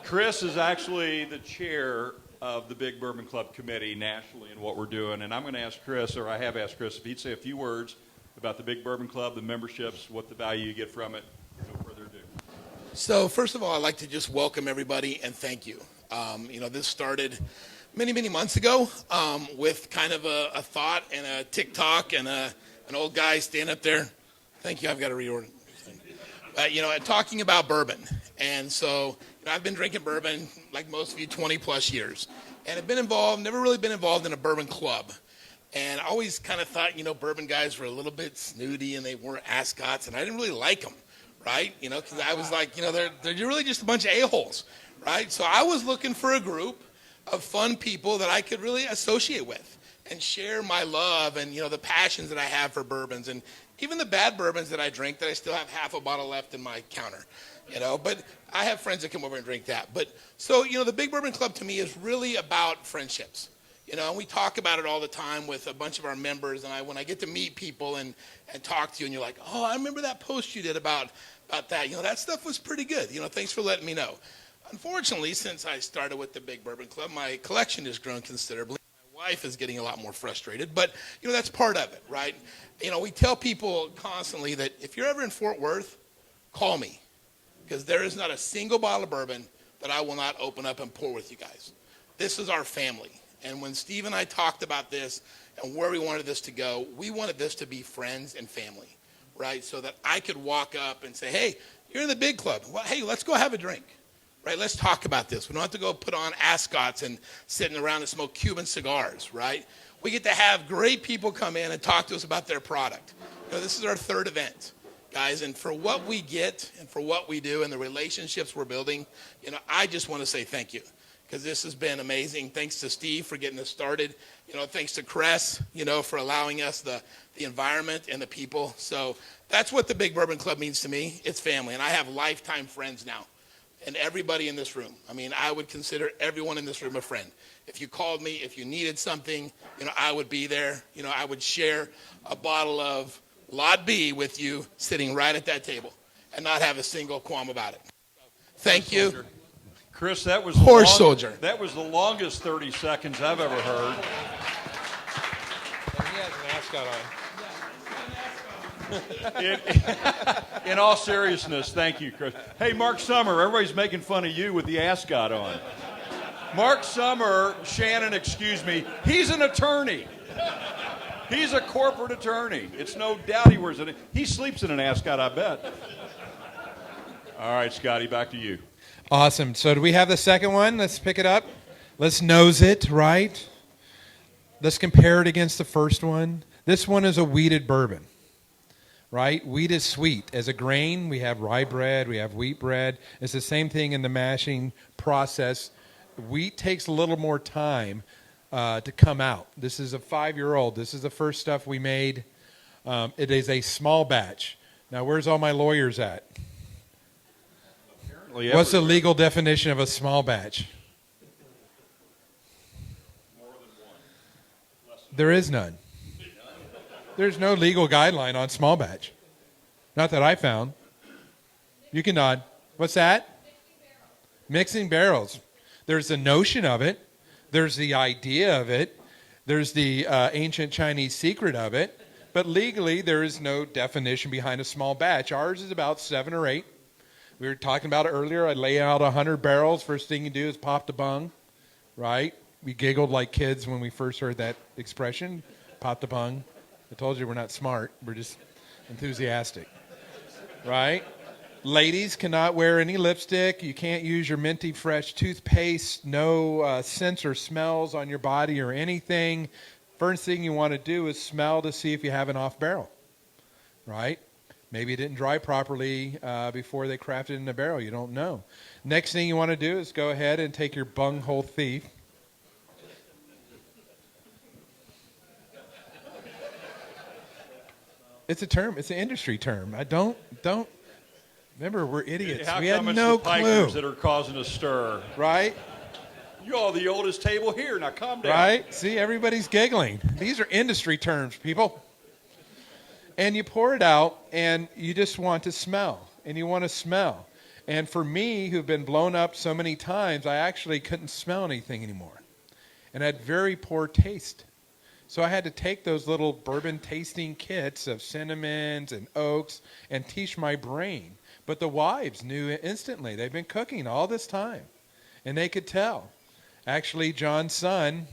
Chris is actually the chair of the Big Bourbon Club committee nationally and what we're doing. And I'm going to ask Chris, or I have asked Chris, if he'd say a few words about the Big Bourbon Club, the memberships, what the value you get from it. No further ado. So first of all, I'd like to just welcome everybody and thank you. This started many, many months ago with kind of a thought and a TikTok and an old guy standing up there. Thank you. I've got to reorder. Talking about bourbon. And so I've been drinking bourbon, like most of you, 20 plus years. And I've never really been involved in a bourbon club. And I always kind of thought, bourbon guys were a little bit snooty and they weren't ascots, and I didn't really like them, right? Because I was like, they're really just a bunch of a-holes, right? So I was looking for a group of fun people that I could really associate with and share my love and, the passions that I have for bourbons and even the bad bourbons that I drink that I still have half a bottle left in my counter, But I have friends that come over and drink that. But so, the Big Bourbon Club to me is really about friendships. And we talk about it all the time with a bunch of our members, and when I get to meet people and talk to you, and you're like, oh, I remember that post you did about that. That stuff was pretty good. Thanks for letting me know. Unfortunately, since I started with the Big Bourbon Club, my collection has grown considerably. My wife is getting a lot more frustrated, but, that's part of it, right? We tell people constantly that if you're ever in Fort Worth, call me, because there is not a single bottle of bourbon that I will not open up and pour with you guys. This is our family. And when Steve and I talked about this and where we wanted this to go, we wanted this to be friends and family, right? So that I could walk up and say, hey, you're in the big club. Well, hey, let's go have a drink, right? Let's talk about this. We don't have to go put on ascots and sitting around and smoke Cuban cigars, right? We get to have great people come in and talk to us about their product. This is our third event, guys. And for what we get and for what we do and the relationships we're building, I just want to say thank you. Because this has been amazing. Thanks to Steve for getting this started. Thanks to Cress, for allowing us the environment and the people. So that's what the Big Bourbon Club means to me. It's family. And I have lifetime friends now. And everybody in this room. I would consider everyone in this room a friend. If you called me, if you needed something, I would be there. I would share a bottle of Lot B with you sitting right at that table and not have a single qualm about it. Thank you. Chris, that was soldier. That was the longest 30 seconds I've ever heard. And he has an ascot on. In all seriousness, thank you, Chris. Hey, Mark Summer, everybody's making fun of you with the ascot on. Mark Summer, Shannon, excuse me, he's an attorney. He's a corporate attorney. It's no doubt he wears it. He sleeps in an ascot, I bet. All right, Scotty, back to you. Awesome. So do we have the second one? Let's pick it up. Let's nose it, right? Let's compare it against the first one. This one is a wheated bourbon. right? Wheat is sweet. As a grain, we have rye bread, we have wheat bread. It's the same thing in the mashing process. Wheat takes a little more time to come out. This is a 5-year-old. This is the first stuff we made. It is a small batch. Now, where's all my lawyers at? Apparently What's the everywhere. legal definition of a small batch? There is none. There's no legal guideline on small batch. Not that I found. You can nod. What's that? Mixing barrels. There's the notion of it. There's the idea of it. There's the ancient Chinese secret of it. But legally, there is no definition behind a small batch. Ours is about 7 or 8. We were talking about it earlier. I lay out 100 barrels. First thing you do is pop the bung, right? We giggled like kids when we first heard that expression, pop the bung. I told you we're not smart. We're just enthusiastic, right? Ladies cannot wear any lipstick. You can't use your minty fresh toothpaste. No scents or smells on your body or anything. First thing you want to do is smell to see if you have an off barrel, right? Maybe it didn't dry properly before they crafted it in the barrel. You don't know. Next thing you want to do is go ahead and take your bunghole thief. It's a term. It's an industry term. I don't. Remember, we're idiots. How We come had it's no the pikers clue, that are causing a stir? right? You all the oldest table here. Now calm down. Right? See, everybody's giggling. These are industry terms, people. And you pour it out, and you just want to smell, and you want to smell. And for me, who've been blown up so many times, I actually couldn't smell anything anymore, and I had very poor taste. So I had to take those little bourbon tasting kits of cinnamons and oaks and teach my brain. But the wives knew instantly. They've been cooking all this time, and they could tell. Actually, John's son,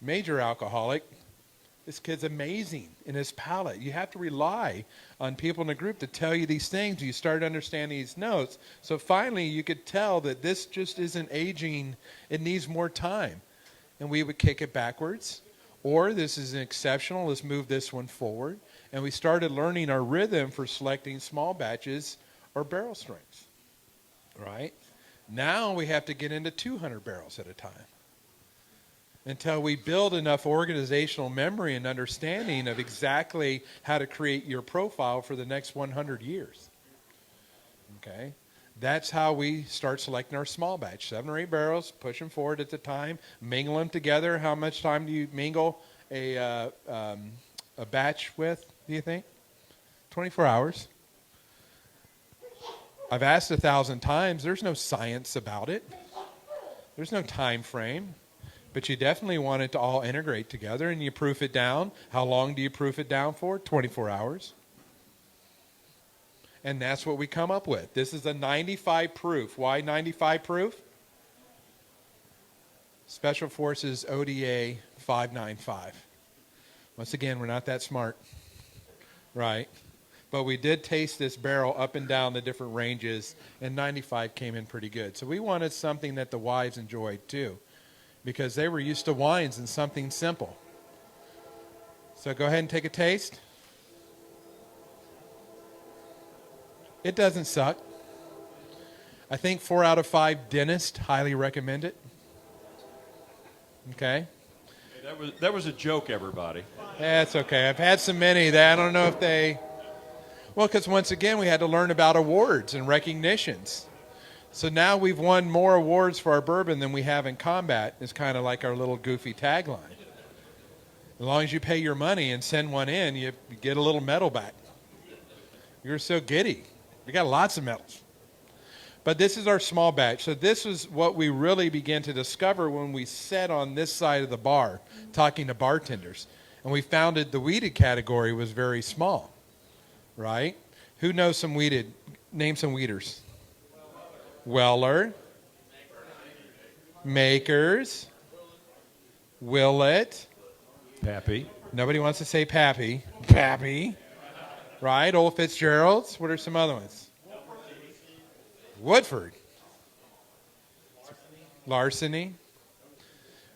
major alcoholic, this kid's amazing in his palate. You have to rely on people in the group to tell you these things. You start understanding these notes. So finally, you could tell that this just isn't aging. It needs more time. And we would kick it backwards. Or this is exceptional. Let's move this one forward. And we started learning our rhythm for selecting small batches or barrel strengths. Right? Now we have to get into 200 barrels at a time until we build enough organizational memory and understanding of exactly how to create your profile for the next 100 years. Okay? That's how we start selecting our small batch. 7 or 8 barrels, push them forward at the time, mingle them together. How much time do you mingle a batch with, do you think? 24 hours. I've asked 1,000 times. There's no science about it. There's no time frame. But you definitely want it to all integrate together, and you proof it down. How long do you proof it down for? 24 hours. And that's what we come up with. This is a 95 proof. Why 95 proof? Special Forces ODA 595. Once again, we're not that smart, right? But we did taste this barrel up and down the different ranges, and 95 came in pretty good. So we wanted something that the wives enjoyed too, because they were used to wines and something simple. So go ahead and take a taste. It doesn't suck. I think 4 out of 5 dentists highly recommend it. Okay? That was a joke, everybody. That's okay. I've had so many that I don't know if they... Well, because once again, we had to learn about awards and recognitions. So now we've won more awards for our bourbon than we have in combat. It's kind of like our little goofy tagline. As long as you pay your money and send one in, you get a little medal back. You're so giddy. We got lots of medals. But this is our small batch. So this is what we really began to discover when we sat on this side of the bar talking to bartenders. And we found that the weeded category was very small, right? Who knows some weeded? Name some weeders. Weller. Makers. Willett. Pappy. Nobody wants to say Pappy. Pappy. Right? Old Fitzgerald's. What are some other ones? Woodford. Larceny.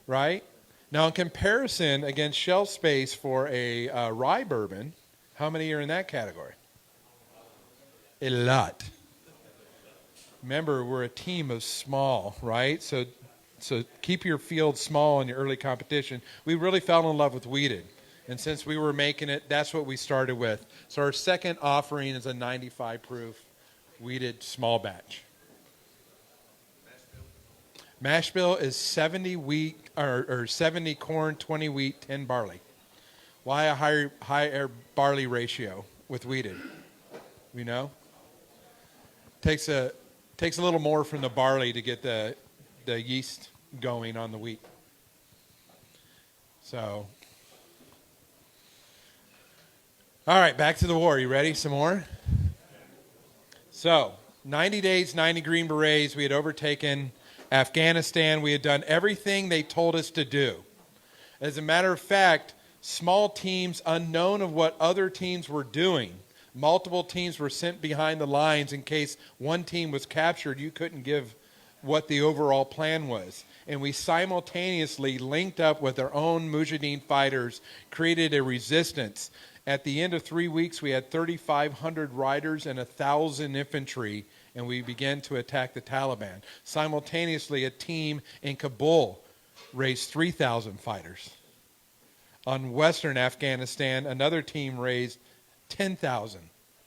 Right? Now, in comparison against shelf space for a rye bourbon, How many are in that category? A lot. Remember, we're a team of small, right? So keep your field small in your early competition. We really fell in love with weeded. And since we were making it, that's what we started with. So our second offering is a 95 proof weeded small batch. Mash bill is 70 wheat or 70 corn, 20 wheat, 10 barley. Why a higher barley ratio with weeded? You know, takes a little more from the barley to get the yeast going on the wheat. So, all right, back to the war. You ready? Some more? So, 90 days, 90 Green Berets. We had overtaken Afghanistan. We had done everything they told us to do. As a matter of fact, small teams, unknown of what other teams were doing, multiple teams were sent behind the lines in case one team was captured. You couldn't give what the overall plan was. And we simultaneously linked up with our own Mujahideen fighters, created a resistance. At the end of 3 weeks, we had 3,500 riders and 1,000 infantry, and we began to attack the Taliban. Simultaneously, a team in Kabul raised 3,000 fighters. On western Afghanistan, another team raised 10,000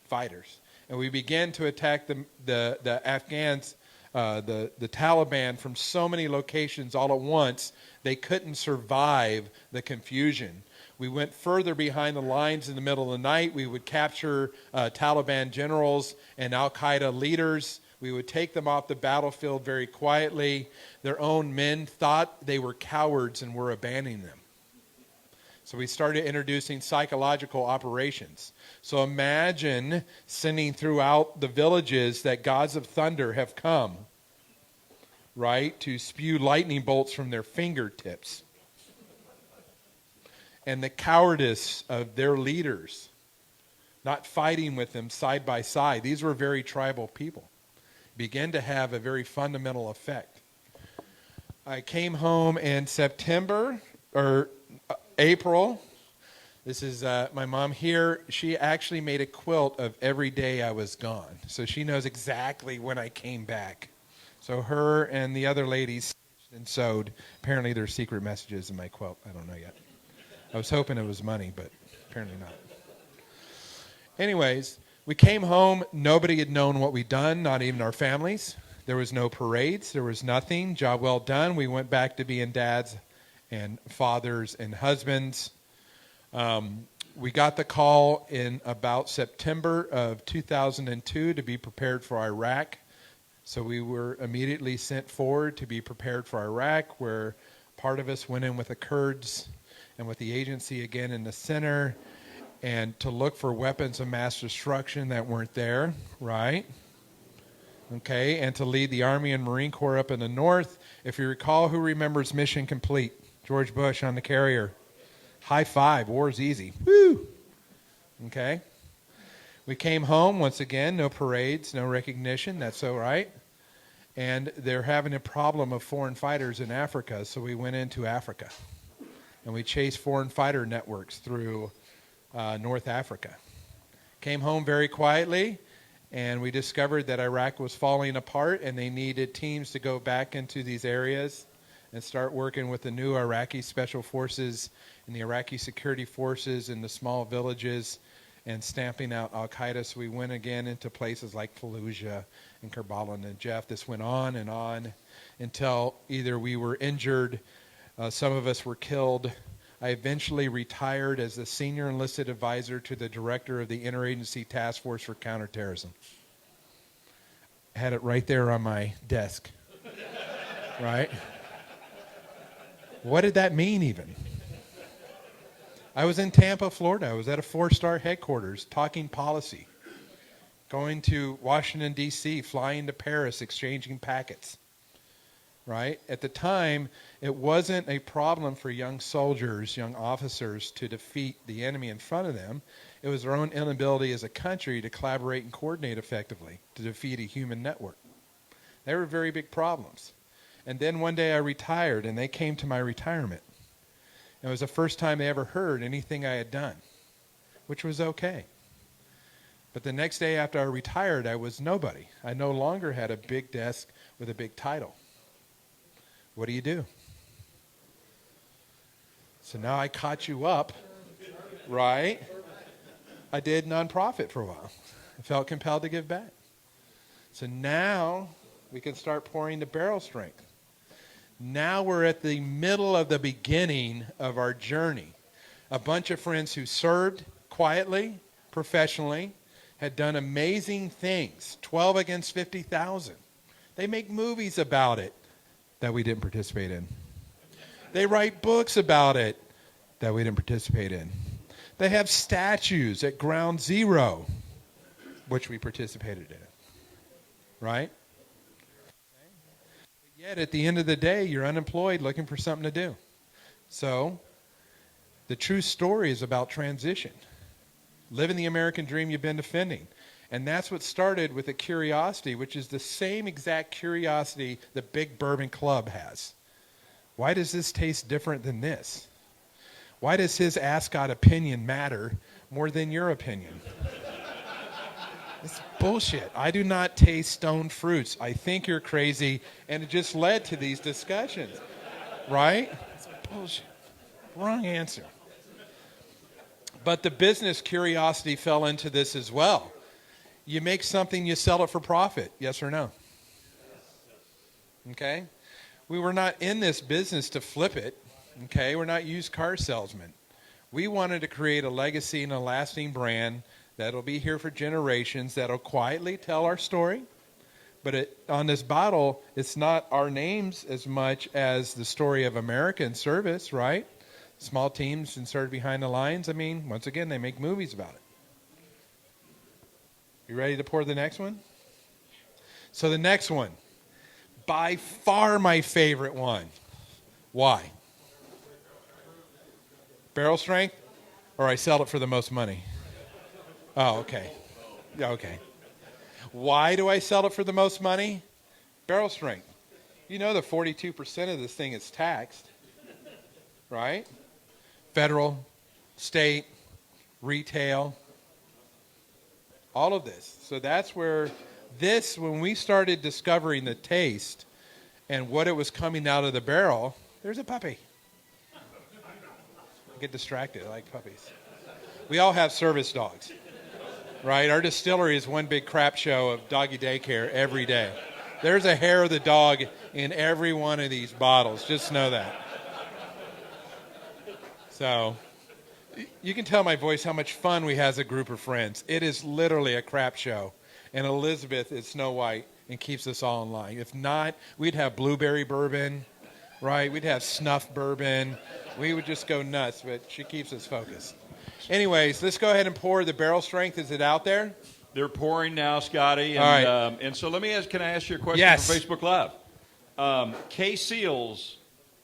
fighters. And we began to attack the Afghans, the Taliban from so many locations all at once, they couldn't survive the confusion. We went further behind the lines in the middle of the night. We would capture Taliban generals and al-Qaeda leaders. We would take them off the battlefield very quietly. Their own men thought they were cowards and were abandoning them. So we started introducing psychological operations. So imagine sending throughout the villages that gods of thunder have come, right, to spew lightning bolts from their fingertips. And the cowardice of their leaders, not fighting with them side by side. These were very tribal people. Began to have a very fundamental effect. I came home in September, or April. This is my mom here. She actually made a quilt of every day I was gone. So she knows exactly when I came back. So her and the other ladies stitched and sewed. Apparently there's secret messages in my quilt. I don't know yet. I was hoping it was money, but apparently not. Anyways, we came home. Nobody had known what we'd done, not even our families. There was no parades. There was nothing. Job well done. We went back to being dads and fathers and husbands. We got the call in about September of 2002 to be prepared for Iraq. So we were immediately sent forward to be prepared for Iraq, where part of us went in with the Kurds and with the agency again in the center, and to look for weapons of mass destruction that weren't there, right? Okay, and to lead the Army and Marine Corps up in the north. If you recall, who remembers Mission Complete? George Bush on the carrier. High five, war's easy. Woo! Okay. We came home, once again, no parades, no recognition, that's all right. And they're having a problem of foreign fighters in Africa, so we went into Africa. And we chased foreign fighter networks through North Africa. Came home very quietly, and we discovered that Iraq was falling apart, and they needed teams to go back into these areas and start working with the new Iraqi special forces and the Iraqi security forces in the small villages and stamping out al-Qaeda. So we went again into places like Fallujah and Karbala and Najaf. This went on until either we were injured, some of us were killed. I eventually retired as the senior enlisted advisor to the director of the Interagency Task Force for Counterterrorism. I had it right there on my desk, right? What did that mean even? I was in Tampa, Florida. I was at a 4-star headquarters talking policy, going to Washington, D.C., flying to Paris, exchanging packets, right? At the time, it wasn't a problem for young soldiers, young officers to defeat the enemy in front of them. It was their own inability as a country to collaborate and coordinate effectively to defeat a human network. They were very big problems. And then one day I retired, and they came to my retirement. It was the first time they ever heard anything I had done. which was okay. But the next day after I retired, I was nobody. I no longer had a big desk with a big title. What do you do? So now I caught you up, right? I did nonprofit for a while. I felt compelled to give back. So now we can start pouring the barrel strength. Now we're at the middle of the beginning of our journey. A bunch of friends who served quietly, professionally, had done amazing things. 12 against 50,000. They make movies about it that we didn't participate in. They write books about it that we didn't participate in. They have statues at Ground Zero, which we participated in. Right? But yet, at the end of the day, you're unemployed looking for something to do. So, the true story is about transition. Living the American dream you've been defending. And that's what started with a curiosity, which is the same exact curiosity the Big Bourbon Club has. Why does this taste different than this? Why does his ascot opinion matter more than your opinion? It's bullshit. I do not taste stone fruits. I think you're crazy, and it just led to these discussions. Right? It's bullshit. Wrong answer. But the business curiosity fell into this as well. You make something, you sell it for profit. Yes or no? Okay? We were not in this business to flip it. Okay? We're not used car salesmen. We wanted to create a legacy and a lasting brand that'll be here for generations, that'll quietly tell our story. But on this bottle, it's not our names as much as the story of American service, right? Small teams inserted behind the lines. I mean, once again, they make movies about it. You ready to pour the next one? So the next one, by far my favorite one. Why? Barrel strength? Or I sell it for the most money? Oh, okay. Okay. Why do I sell it for the most money? Barrel strength. You know that 42% of this thing is taxed, right? Federal, state, retail, all of this. So that's where this, when we started discovering the taste and what it was coming out of the barrel, there's a puppy. I get distracted. I like puppies. We all have service dogs, right? Our distillery is one big crap show of doggy daycare every day. There's a hair of the dog in every one of these bottles. Just know that. So you can tell my voice how much fun we have as a group of friends. It is literally a crap show. And Elizabeth is Snow White and keeps us all in line. If not, we'd have blueberry bourbon, right? We'd have snuff bourbon. We would just go nuts, but she keeps us focused. Anyways, let's go ahead and pour the barrel strength. Is it out there? They're pouring now, Scotty. And, all right. And so let me ask, can I ask you a question Yes. from Facebook Live?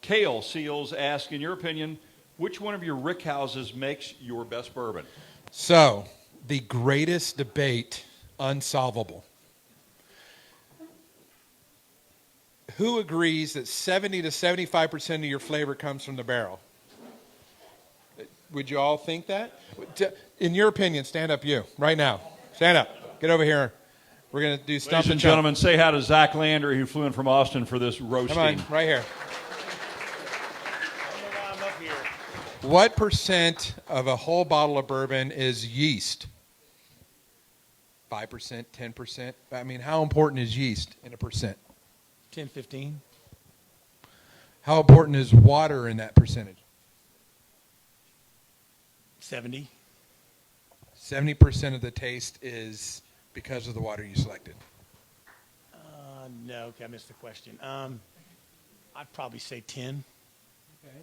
Kale Seals ask, in your opinion, which one of your rick houses makes your best bourbon? So, the greatest debate unsolvable. Who agrees that 70 to 75% of your flavor comes from the barrel? Would you all think that? In your opinion, stand up you, right now. Stand up. Get over here. We're going to do stump Ladies and gentlemen, say hi to Zach Landry, who flew in from Austin for this roasting. Come on, right here. What percent of a whole bottle of bourbon is yeast? 5%, 10%? I mean, how important is yeast in a percent? 10, 15. How important is water in that percentage? 70. 70% of the taste is because of the water you selected. No, okay, I missed the question. I'd probably say 10. Okay.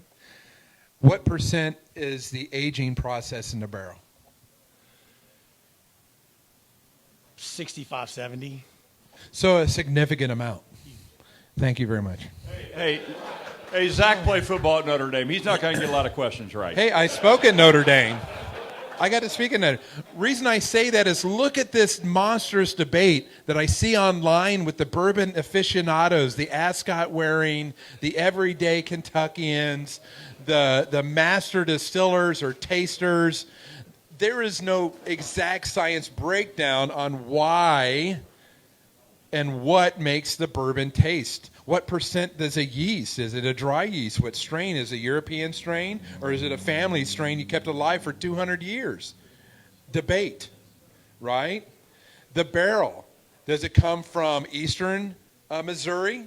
What percent is the aging process in the barrel? 65, 70. So a significant amount. Thank you very much. Hey, Zach played football at Notre Dame. He's not going to get a lot of questions right. Hey, I spoke at Notre Dame. I got to speak at Notre Dame. Reason I say that is look at this monstrous debate that I see online with the bourbon aficionados, the ascot wearing, the everyday Kentuckians, the master distillers or tasters. there is no exact science breakdown on why and what makes the bourbon taste. What percent does a yeast? Is it a dry yeast? What strain? Is it a European strain? Or is it a family strain you kept alive for 200 years? Debate, right? The barrel. Does it come from eastern Missouri?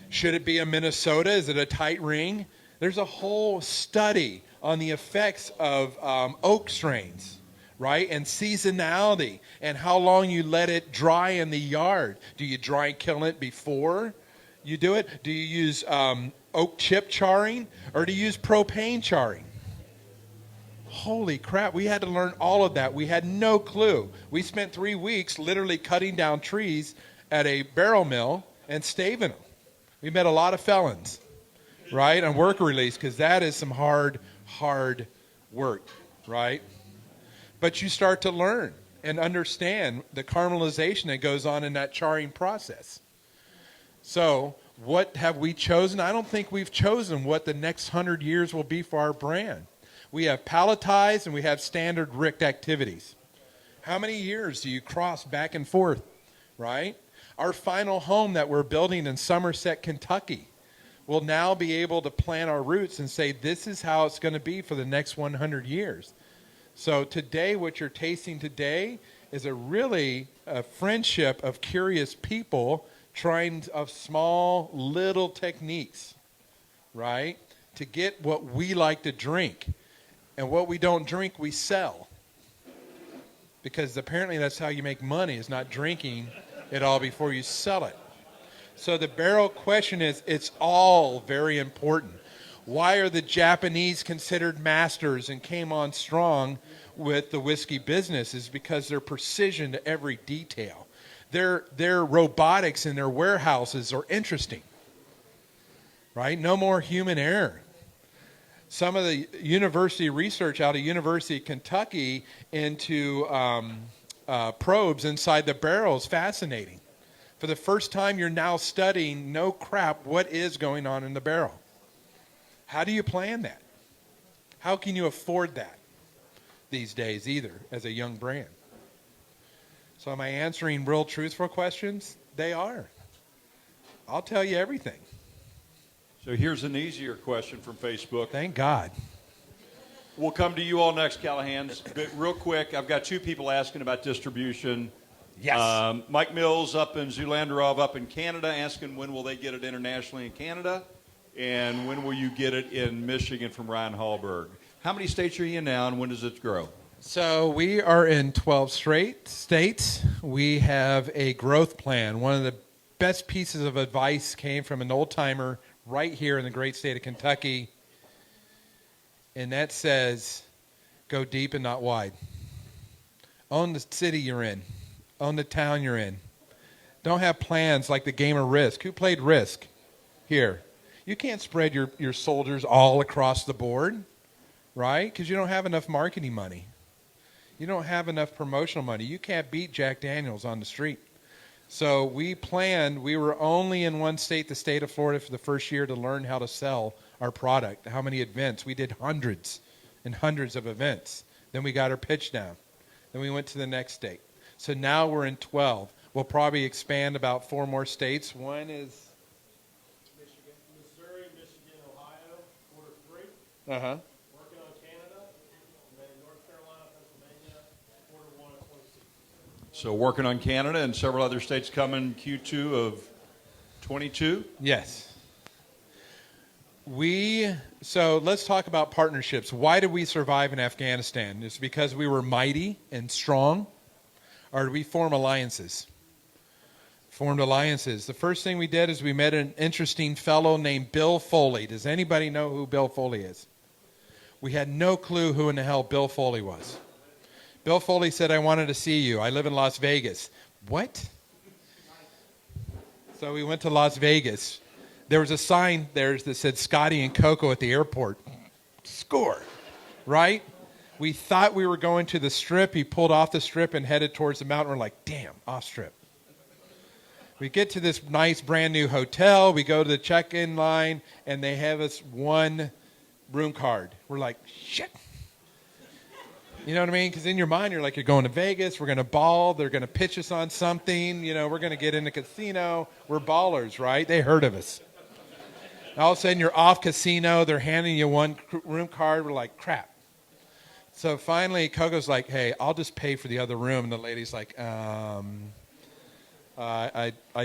Should it be a Minnesota? Is it a tight ring? There's a whole study on the effects of oak strains, right? And seasonality and how long you let it dry in the yard. Do you dry kill it before you do it? Do you use oak chip charring or do you use propane charring? Holy crap, we had to learn all of that. We had no clue. We spent 3 weeks literally cutting down trees at a barrel mill and staving them. We met a lot of felons, right, on work release, because that is some hard work, right? But you start to learn and understand the caramelization that goes on in that charring process. So what have we chosen? I don't think we've chosen what the next 100 years will be for our brand. We have palletized and we have standard ricked activities. How many years do you cross back and forth, right? Our final home that we're building in Somerset, Kentucky, will now be able to plant our roots and say, this is how it's going to be for the next 100 years. So today, what you're tasting today is a friendship of curious people trying of small little techniques, right, to get what we like to drink. And what we don't drink, we sell. Because apparently that's how you make money, is not drinking it all before you sell it. So the barrel question is, it's all very important. Why are the Japanese considered masters and came on strong with the whiskey business? Is because their precision to every detail. Their robotics in their warehouses are interesting, right? No more human error. Some of the university research out of University of Kentucky into probes inside the barrel is fascinating. For the first time, you're now studying, no crap, what is going on in the barrel. How do you plan that? How can you afford that these days either as a young brand? So am I answering real truthful questions? They are. I'll tell you everything. So here's an easier question from Facebook. Thank God. We'll come to you all next, Callahans. But real quick, I've got two people asking about distribution. Yes. Mike Mills up in Zulanderov up in Canada asking when will they get it internationally in Canada, and when will you get it in Michigan from Ryan Hallberg. How many states are you in now, and when does it grow? So we are in 12 straight states. We have a growth plan. One of the best pieces of advice came from an old-timer right here in the great state of Kentucky, and that says, go deep and not wide. Own the city you're in. Own the town you're in. Don't have plans like the game of Risk. Who played Risk here? You can't spread your soldiers all across the board, right? Because you don't have enough marketing money. You don't have enough promotional money. You can't beat Jack Daniels on the street. So we planned, we were only in one state, the state of Florida, for the first year to learn how to sell our product, how many events. We did hundreds and hundreds of events. Then we got our pitch down. Then we went to the next state. So now we're in 12. We'll probably expand about 4 more states. One is Michigan, Missouri, Michigan, Ohio, quarter 3. uh-huh. Working on Canada, and then North Carolina, Pennsylvania, quarter 1 of 26. So working on Canada and several other states coming Q2 of 22? Yes. So let's talk about partnerships. Why did we survive in Afghanistan? Is it because we were mighty and strong? Or did we form alliances? Formed alliances. The first thing we did is we met an interesting fellow named Bill Foley. Does anybody know who Bill Foley is? We had no clue who in the hell Bill Foley was. Bill Foley said, I wanted to see you. I live in Las Vegas. What? So we went to Las Vegas. There was a sign there that said Scotty and Coco at the airport. Score, right? We thought we were going to the strip. He pulled off the strip and headed towards the mountain. We're like, damn, off strip. We get to this nice brand new hotel. We go to the check-in line, and they have us one room card. We're like, shit. You know what I mean? Because in your mind, you're like, you're going to Vegas, we're going to ball, they're going to pitch us on something, we're going to get in a casino. We're ballers, right? They heard of us. All of a sudden, you're off casino, they're handing you one room card, we're like, crap. So finally, Coco's like, hey, I'll just pay for the other room. And the lady's like, I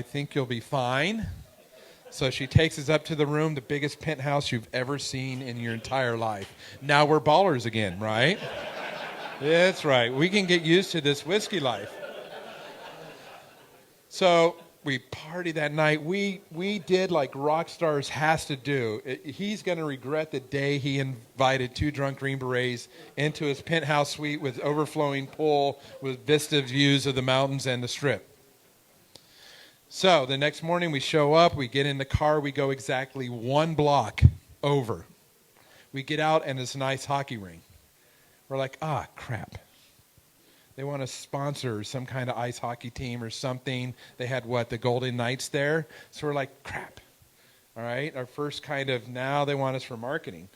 think you'll be fine. So she takes us up to the room, the biggest penthouse you've ever seen in your entire life. Now we're ballers again, right? That's right. We can get used to this whiskey life. So we partied that night. We did like rock stars has to do. He's going to regret the day he invited 2 drunk Green Berets into his penthouse suite with overflowing pool with vista views of the mountains and the Strip. So the next morning we show up, we get in the car, we go exactly 1 block over. We get out and it's a nice hockey ring. We're like, crap. They want to sponsor some kind of ice hockey team or something. They had the Golden Knights there. So we're like, crap. All right, our first kind of, now they want us for marketing.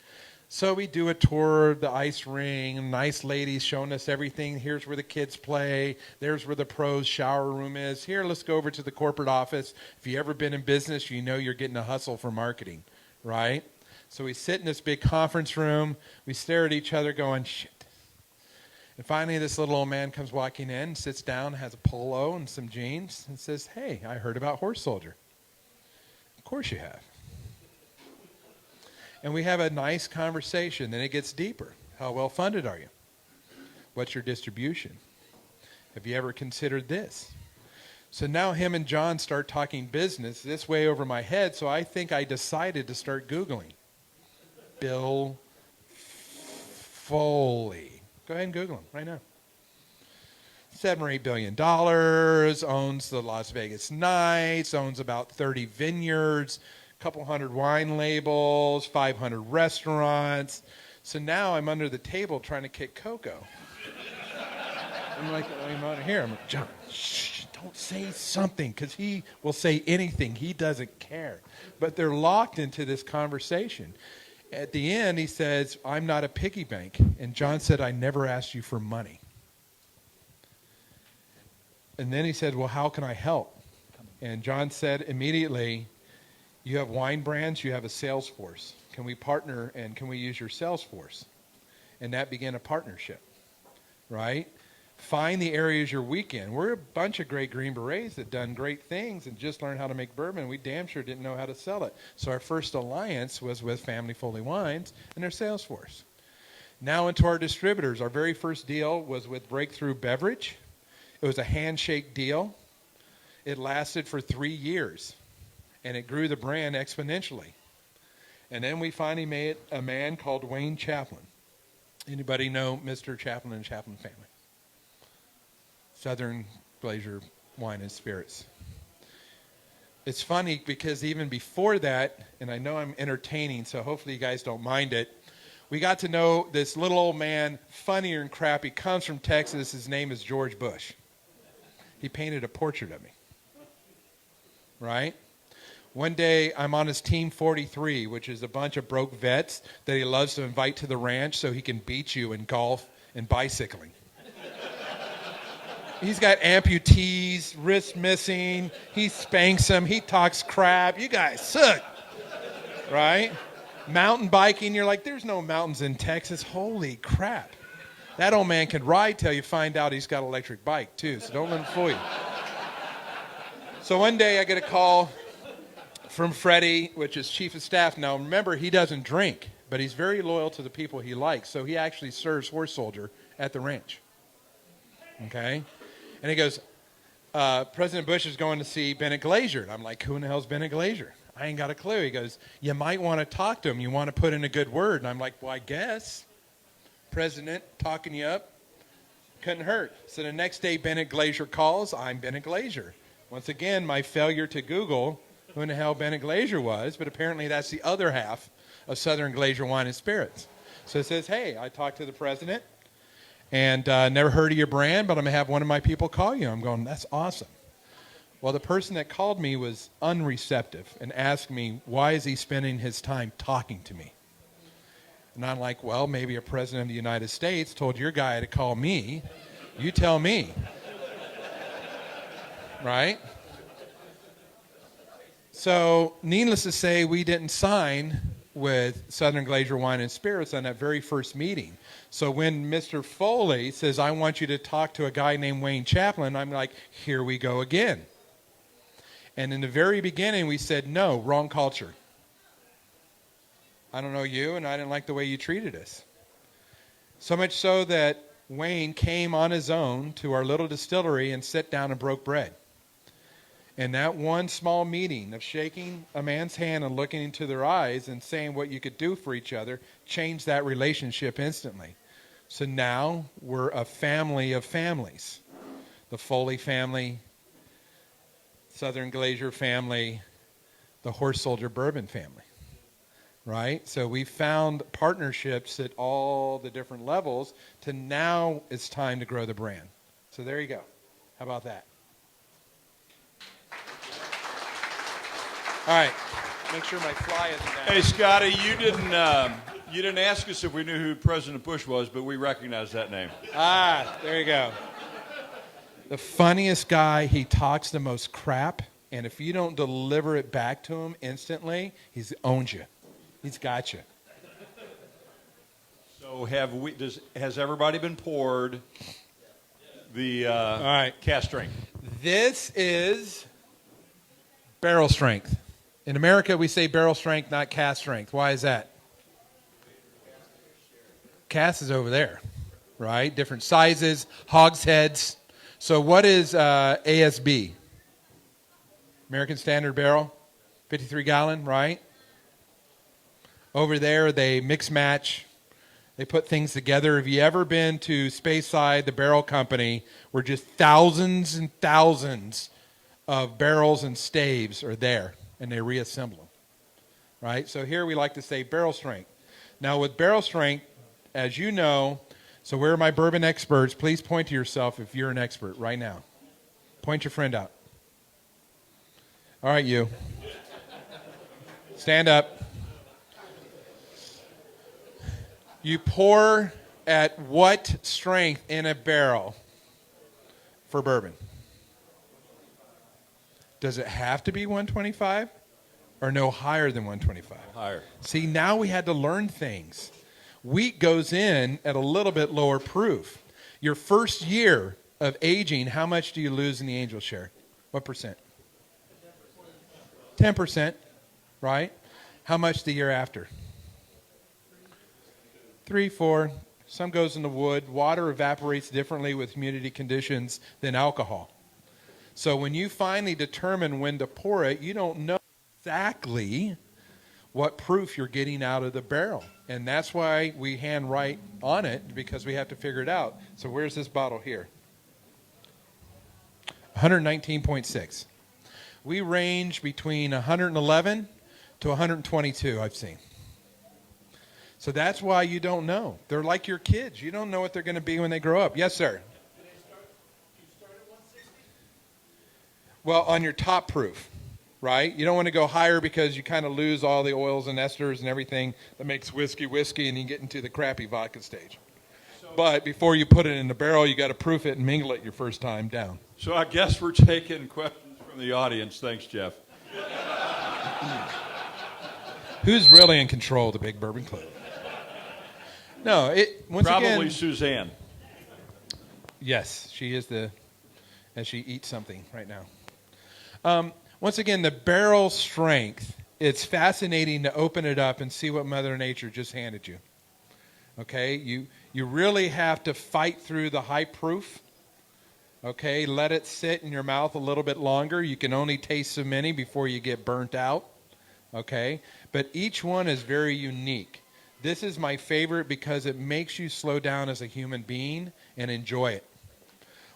So we do a tour of the ice ring, nice ladies showing us everything. Here's where the kids play. There's where the pros shower room is. Here, let's go over to the corporate office. If you've ever been in business, you know you're getting a hustle for marketing, right? So we sit in this big conference room. We stare at each other going, shit. And finally, this little old man comes walking in, sits down, has a polo and some jeans, and says, hey, I heard about Horse Soldier. Of course you have. And we have a nice conversation. Then it gets deeper. How well funded are you? What's your distribution? Have you ever considered this? So now him and John start talking business this way over my head, so I think I decided to start Googling. Bill Foley. Go ahead and Google him right now. $7 or $8 billion, owns the Las Vegas Knights, owns about 30 vineyards, couple hundred wine labels, 500 restaurants. So now I'm under the table trying to kick Coco. I'm out of here. I'm like, John, shh, don't say something, because he will say anything. He doesn't care. But they're locked into this conversation. At the end, he says, I'm not a piggy bank. And John said, I never asked you for money. And then he said, well, how can I help? And John said immediately, you have wine brands, you have a sales force. Can we partner and can we use your sales force? And that began a partnership, right? Find the areas you're weak in. We're a bunch of great Green Berets that done great things and just learned how to make bourbon. We damn sure didn't know how to sell it. So our first alliance was with Family Foley Wines and their sales force. Now into our distributors. Our very first deal was with Breakthrough Beverage. It was a handshake deal. It lasted for 3 years. And it grew the brand exponentially. And then we finally met a man called Wayne Chaplin. Anybody know Mr. Chaplin and Chaplin family? Southern Glacier Wine and Spirits. It's funny because even before that, and I know I'm entertaining, so hopefully you guys don't mind it, we got to know this little old man, funnier and crap. He comes from Texas. His name is George Bush. He painted a portrait of me. Right? One day, I'm on his Team 43, which is a bunch of broke vets that he loves to invite to the ranch so he can beat you in golf and bicycling. He's got amputees, wrists missing. He spanks them. He talks crap. You guys suck, right? Mountain biking, you're like, there's no mountains in Texas. Holy crap. That old man can ride till you find out he's got an electric bike, too, so don't let him fool you. So one day, I get a call from Freddie, which is chief of staff. Now, remember, he doesn't drink, but he's very loyal to the people he likes. So he actually serves Horse Soldier at the ranch. Okay? And he goes, President Bush is going to see Bennett Glazier. And I'm like, who in the hell is Bennett Glazier? I ain't got a clue. He goes, you might want to talk to him. You want to put in a good word. And I'm like, well, I guess. President talking you up couldn't hurt. So the next day, Bennett Glazier calls. I'm Bennett Glazier. Once again, my failure to Google who in the hell Bennett Glazier was, but apparently that's the other half of Southern Glacier Wine and Spirits. So it says, hey, I talked to the president and never heard of your brand, but I'm going to have one of my people call you. I'm going, that's awesome. Well, the person that called me was unreceptive and asked me, why is he spending his time talking to me? And I'm like, well, maybe a president of the United States told your guy to call me. You tell me. Right? So, needless to say, we didn't sign with Southern Glacier Wine and Spirits on that very first meeting. So when Mr. Foley says, I want you to talk to a guy named Wayne Chaplin, I'm like, here we go again. And in the very beginning, we said, no, wrong culture. I don't know you, and I didn't like the way you treated us. So much so that Wayne came on his own to our little distillery and sat down and broke bread. And that one small meeting of shaking a man's hand and looking into their eyes and saying what you could do for each other changed that relationship instantly. So now we're a family of families. The Foley family, Southern Glacier family, the Horse Soldier Bourbon family. Right? So we found partnerships at all the different levels to now it's time to grow the brand. So there you go. How about that? All right. Make sure my fly isn't down. Hey, Scotty, you didn't ask us if we knew who President Bush was, but we recognize that name. Ah, there you go. The funniest guy, he talks the most crap, and if you don't deliver it back to him instantly, he's owns you. He's got you. So has everybody been poured the All right. cast strength? This is barrel strength. In America, we say barrel strength, not cast strength. Why is that? Cast is over there, right? Different sizes, hogsheads. So what is ASB? American Standard Barrel, 53 gallon, right? Over there, they mix match. They put things together. Have you ever been to Speyside, the barrel company, where just thousands and thousands of barrels and staves are there, and they reassemble them, right? So here we like to say barrel strength. Now with barrel strength, as you know, so where are my bourbon experts? Please point to yourself if you're an expert right now. Point your friend out. All right, you. Stand up. You pour at what strength in a barrel for bourbon? Does it have to be 125 or no higher than 125? Higher. See, now we had to learn things. Wheat goes in at a little bit lower proof. Your first year of aging, how much do you lose in the angel share? What percent? 10%, right? How much the year after? 3, 4. Some goes in the wood. Water evaporates differently with humidity conditions than alcohol. So when you finally determine when to pour it, you don't know exactly what proof you're getting out of the barrel. And that's why we hand write on it, because we have to figure it out. So where's this bottle here? 119.6. We range between 111 to 122, I've seen. So that's why you don't know. They're like your kids. You don't know what they're going to be when they grow up. Yes, sir. Well, on your top proof, right? You don't want to go higher because you kind of lose all the oils and esters and everything that makes whiskey, and you get into the crappy vodka stage. But before you put it in the barrel, you got to proof it and mingle it your first time down. So I guess we're taking questions from the audience. Thanks, Jeff. Who's really in control of the Big Bourbon Club? No, once Probably again, Suzanne. yes, she is as she eats something right now. Once again, the barrel strength, it's fascinating to open it up and see what Mother Nature just handed you. Okay, you really have to fight through the high proof. Okay, let it sit in your mouth a little bit longer. You can only taste so many before you get burnt out. Okay, but each one is very unique. This is my favorite because it makes you slow down as a human being and enjoy it.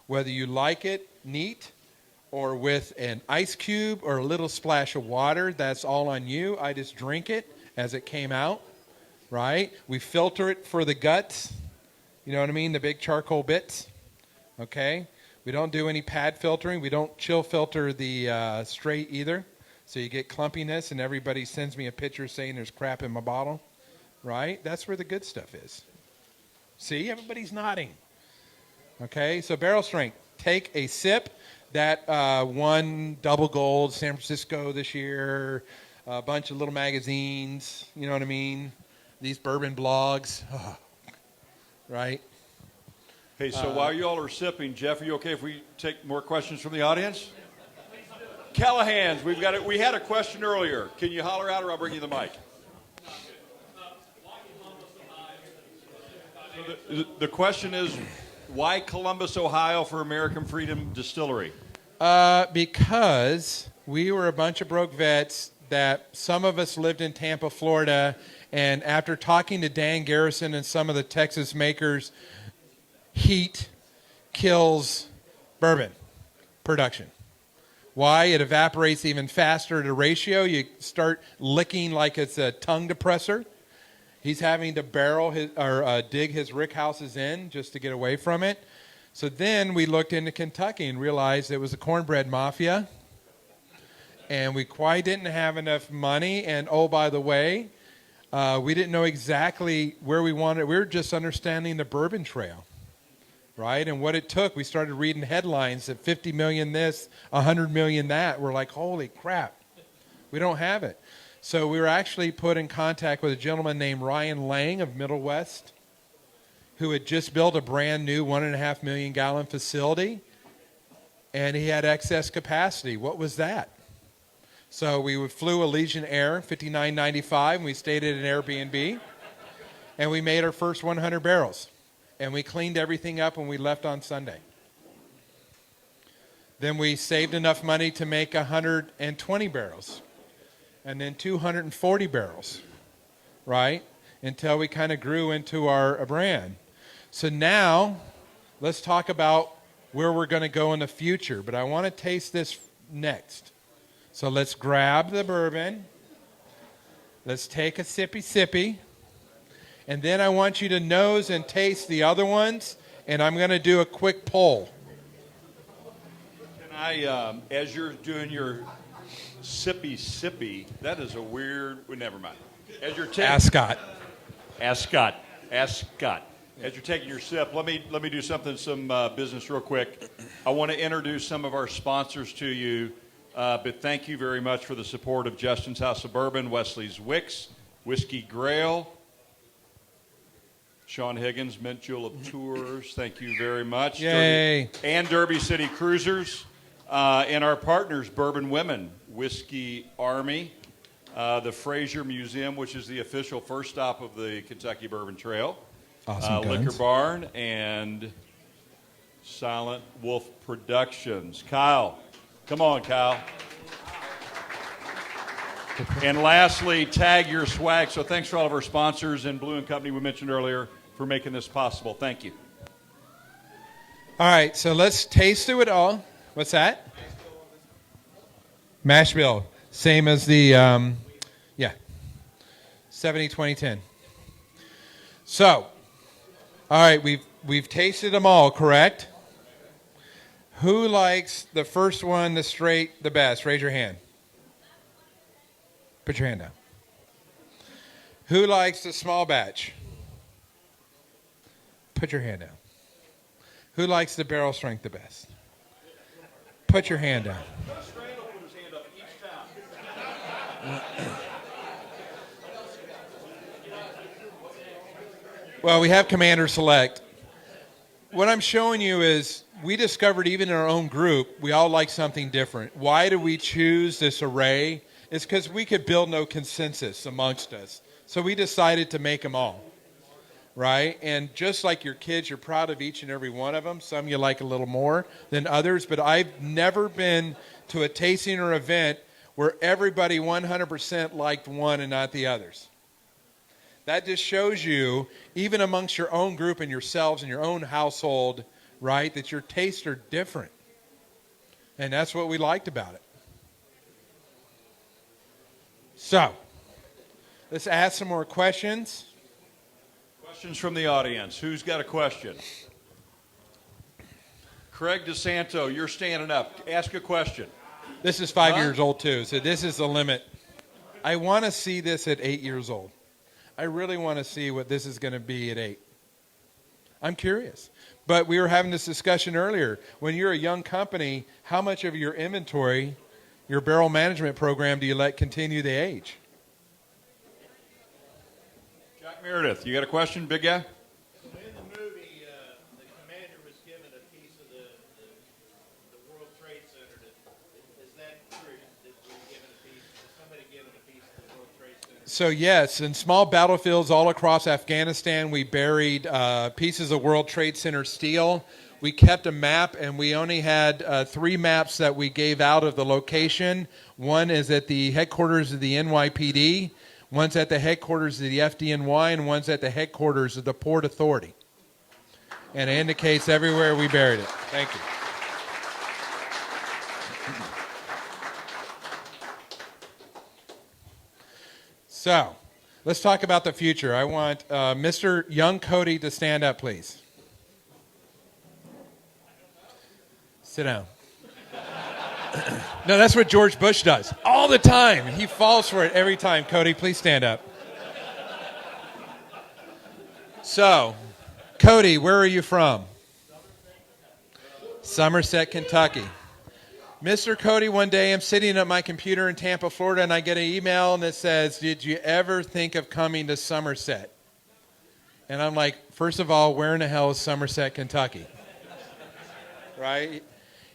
Whether you like it neat or with an ice cube or a little splash of water, that's all on you. I just drink it as it came out, right? We filter it for the guts. You know what I mean? The big charcoal bits, okay? We don't do any pad filtering. We don't chill filter the straight either. So you get clumpiness and everybody sends me a picture saying there's crap in my bottle. right? That's where the good stuff is. See, everybody's nodding. Okay, so barrel strength. Take a sip. That won double gold San Francisco this year. A bunch of little magazines. You know what I mean? These bourbon blogs. Right? Hey, so while you all are sipping, Jeff, are you okay if we take more questions from the audience? Callahan's, we had a question earlier. Can you holler out or I'll bring you the mic? So the question is, why Columbus, Ohio for American Freedom Distillery? Because we were a bunch of broke vets that some of us lived in Tampa, Florida, and after talking to Dan Garrison and some of the Texas makers, heat kills bourbon production. Why? It evaporates even faster at a ratio. You start licking like it's a tongue depressor. He's having to dig his rick houses in just to get away from it. So then we looked into Kentucky and realized it was a cornbread mafia. And we quite didn't have enough money. And oh, by the way, we didn't know exactly where we wanted. We were just understanding the bourbon trail, right? And what it took. We started reading headlines that 50 million this, 100 million that. We're like, holy crap, we don't have it. So we were actually put in contact with a gentleman named Ryan Lang of Middle West, who had just built a brand new 1.5 million gallon facility, and he had excess capacity. What was that? So we flew Allegiant Air, $59.95, and we stayed at an Airbnb, and we made our first 100 barrels, and we cleaned everything up when we left on Sunday. Then we saved enough money to make 120 barrels, and then 240 barrels, right, until we kind of grew into our brand. So now let's talk about where we're going to go in the future, but I want to taste this next. So let's grab the bourbon. Let's take a sippy, and then I want you to nose and taste the other ones, and I'm going to do a quick poll. Can I, as you're doing your sippy, that is a weird, well, never mind. As you're taking, Ask Scott. Ask Scott. As you're taking your sip, let me do some business real quick. I want to introduce some of our sponsors to you, but thank you very much for the support of Justin's House of Bourbon, Wesley's Wicks, Whiskey Grail, Sean Higgins, Mint Julep Tours. Thank you very much. Yay. And Derby City Cruisers, and our partners, Bourbon Women, Whiskey Army, the Fraser Museum, which is the official first stop of the Kentucky Bourbon Trail. Awesome Liquor guns. Barn, and Silent Wolf Productions. Kyle. Come on, Kyle. And lastly, Tag Your Swag. So thanks for all of our sponsors and Blue & Company we mentioned earlier for making this possible. Thank you. All right, so let's taste through it all. What's that? Mash bill. Same as the, 70, 20, 10. So, all right, we've tasted them all, correct? Who likes the first one, the straight, the best? Raise your hand. Put your hand down. Who likes the small batch? Put your hand down. Who likes the barrel strength the best? Put your hand down. Well, we have Commander Select. What I'm showing you is we discovered even in our own group, we all like something different. Why do we choose this array? It's because we could build no consensus amongst us. So we decided to make them all, right? And just like your kids, you're proud of each and every one of them. Some you like a little more than others, but I've never been to a tasting or event where everybody 100% liked one and not the others. That just shows you, even amongst your own group and yourselves and your own household, right, that your tastes are different. And that's what we liked about it. So, let's ask some more questions. Questions from the audience. Who's got a question? Craig DeSanto, you're standing up. Ask a question. This is 5 years old, too, so this is the limit. I want to see this at 8 years old. I really want to see what this is going to be at 8. I'm curious. But we were having this discussion earlier. When you're a young company, how much of your inventory, your barrel management program, do you let continue to age? Jack Meredith, you got a question, big guy? So in the movie, the commander was given a piece of the World Trade Center. Is that true? That was given a piece? Was somebody given a piece of the World Trade Center? So yes, in small battlefields all across Afghanistan, we buried pieces of World Trade Center steel. We kept a map, and we only had 3 maps that we gave out of the location. One is at the headquarters of the NYPD, one's at the headquarters of the FDNY, and one's at the headquarters of the Port Authority. And it indicates everywhere we buried it. Thank you. So, let's talk about the future. I want Mr. Young Cody to stand up, please. Sit down. No, that's what George Bush does all the time. He falls for it every time. Cody, please stand up. So, Cody, where are you from? Somerset, Kentucky. Mr. Cody, one day I'm sitting at my computer in Tampa, Florida, and I get an email and it says, "Did you ever think of coming to Somerset?" And I'm like, first of all, where in the hell is Somerset, Kentucky? Right?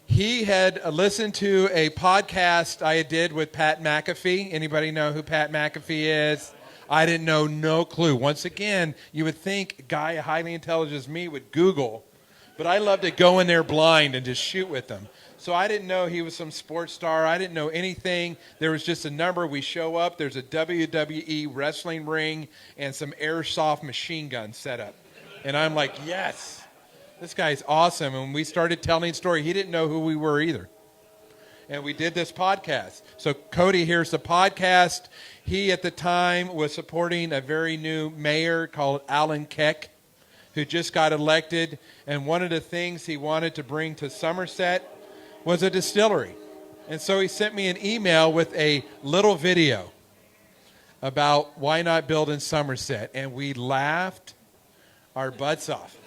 He had listened to a podcast I did with Pat McAfee. Anybody know who Pat McAfee is? I didn't know, no clue. Once again, you would think a guy highly intelligent as me would Google, but I love to go in there blind and just shoot with them. So I didn't know he was some sports star. I didn't know anything. There was just a number. We show up. There's a WWE wrestling ring and some airsoft machine guns set up. And I'm like, yes. This guy's awesome. And we started telling a story. He didn't know who we were either. And we did this podcast. So Cody hears the podcast. He, at the time, was supporting a very new mayor called Alan Keck, who just got elected. And one of the things he wanted to bring to Somerset was a distillery. And so he sent me an email with a little video about why not build in Somerset. And we laughed our butts off.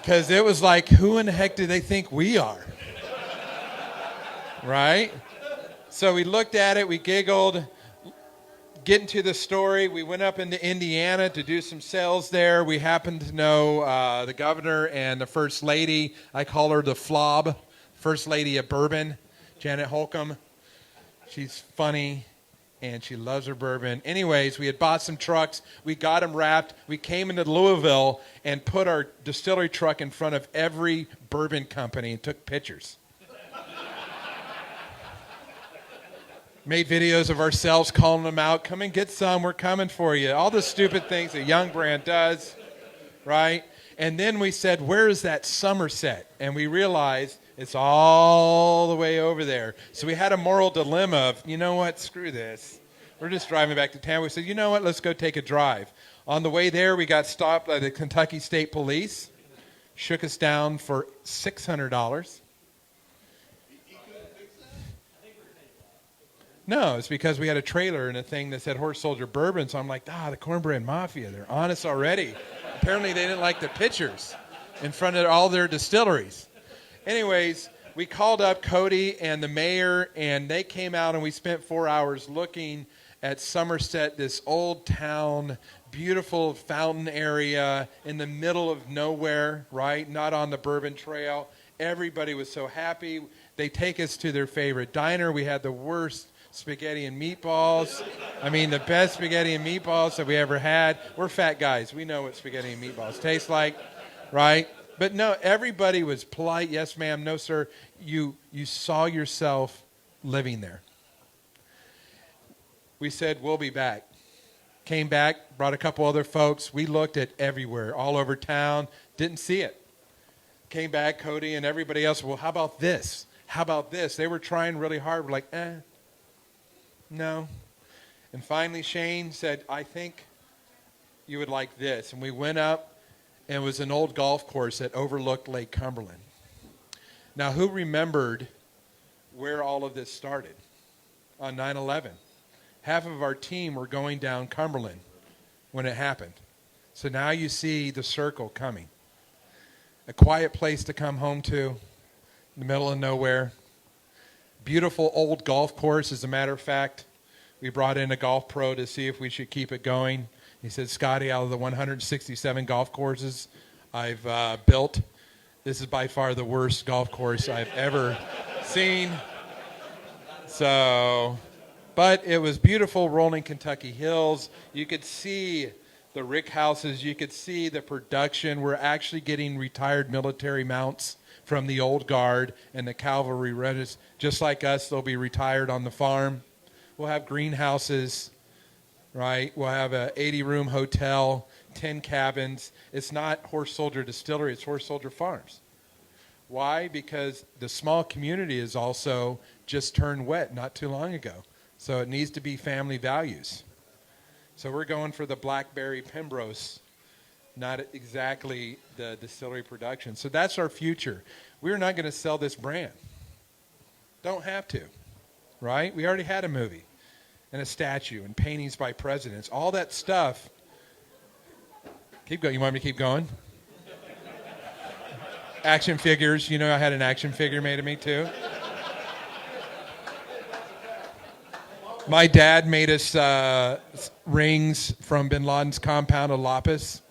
Because it was like, who in the heck do they think we are? Right? So we looked at it, we giggled, getting to the story. We went up into Indiana to do some sales there. We happened to know the governor and the first lady. I call her the Flob, first lady of Bourbon, Janet Holcomb. She's funny. And she loves her bourbon. Anyways, we had bought some trucks. We got them wrapped. We came into Louisville and put our distillery truck in front of every bourbon company and took pictures. Made videos of ourselves calling them out. Come and get some. We're coming for you. All the stupid things a young brand does, right? And then we said, where is that Somerset? And we realized it's all the way over there. So we had a moral dilemma of, you know what, screw this. We're just driving back to town. We said, you know what, let's go take a drive. On the way there, we got stopped by the Kentucky State Police, shook us down for $600. No, it's because we had a trailer and a thing that said Horse Soldier Bourbon. So I'm like, the Cornbread Mafia, they're on us already. Apparently they didn't like the pictures in front of all their distilleries. Anyways, we called up Cody and the mayor, and they came out, and we spent 4 hours looking at Somerset, this old town, beautiful fountain area in the middle of nowhere, right? Not on the Bourbon Trail. Everybody was so happy. They take us to their favorite diner. We had the worst spaghetti and meatballs. I mean, the best spaghetti and meatballs that we ever had. We're fat guys. We know what spaghetti and meatballs taste like, right? But no, everybody was polite. Yes, ma'am. No, sir. You saw yourself living there. We said, we'll be back. Came back, brought a couple other folks. We looked at everywhere, all over town. Didn't see it. Came back, Cody and everybody else. Well, how about this? How about this? They were trying really hard. We're like, no. And finally, Shane said, I think you would like this. And we went up. And it was an old golf course that overlooked Lake Cumberland. Now, who remembered where all of this started? On 9/11. half of our team were going down Cumberland when it happened. So now you see the circle coming. A quiet place to come home to, in the middle of nowhere. Beautiful old golf course. As a matter of fact, we brought in a golf pro to see if we should keep it going. He said, Scotty, out of the 167 golf courses I've built, this is by far the worst golf course I've ever seen. So, but it was beautiful, rolling Kentucky hills. You could see the rick houses. You could see the production. We're actually getting retired military mounts from the old guard and the cavalry regiments. Just like us, they'll be retired on the farm. We'll have greenhouses, right? We'll have a 80-room hotel, 10 cabins. It's not Horse Soldier Distillery, it's Horse Soldier Farms. Why? Because the small community is also just turned wet not too long ago. So it needs to be family values. So we're going for the Blackberry Pembroke, not exactly the distillery production. So that's our future. We're not going to sell this brand. Don't have to, right? We already had a movie and a statue and paintings by presidents. All that stuff. Keep going. You want me to keep going? Action figures. You know I had an action figure made of me too. My dad made us rings from bin Laden's compound of lapis.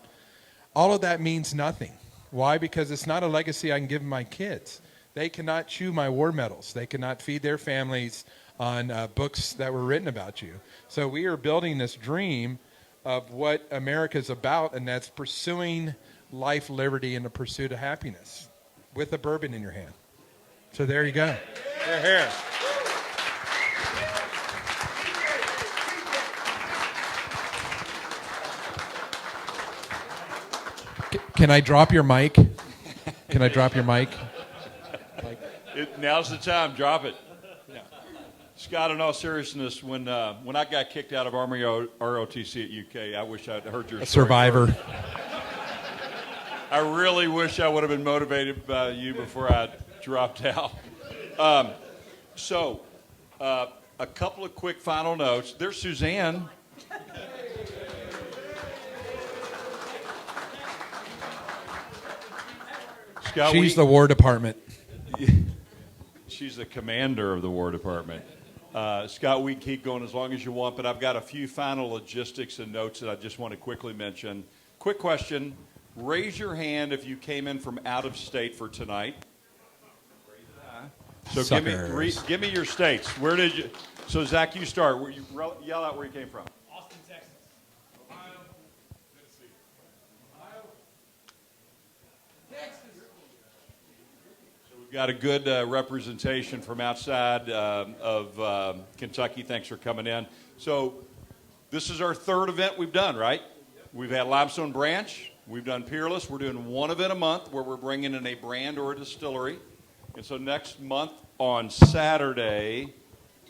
All of that means nothing. Why? Because it's not a legacy I can give my kids. They cannot chew my war medals. They cannot feed their families on books that were written about you. So we are building this dream of what America's about, and that's pursuing life, liberty, and the pursuit of happiness with a bourbon in your hand. So there you go. We're here. Can I drop your mic? Can I drop your mic? Now's the time. Drop it. Yeah. Scott, in all seriousness, when I got kicked out of Army ROTC at UK, I wish I'd heard your story Survivor. first. I really wish I would have been motivated by you before I dropped out. A couple of quick final notes. There's Suzanne. Scott, She's the War Department. She's the commander of the War Department. Scott, we can keep going as long as you want, but I've got a few final logistics and notes that I just want to quickly mention. Quick question. Raise your hand if you came in from out of state for tonight. So give me your states. Where did you? So Zach, you start. Yell out where you came from. Austin, Texas. Ohio. Tennessee. Ohio. Texas. So we've got a good representation from outside of Kentucky. Thanks for coming in. So this is our third event we've done, right? We've had Limestone Branch. We've done Peerless. We're doing one event a month where we're bringing in a brand or a distillery. And so next month on Saturday,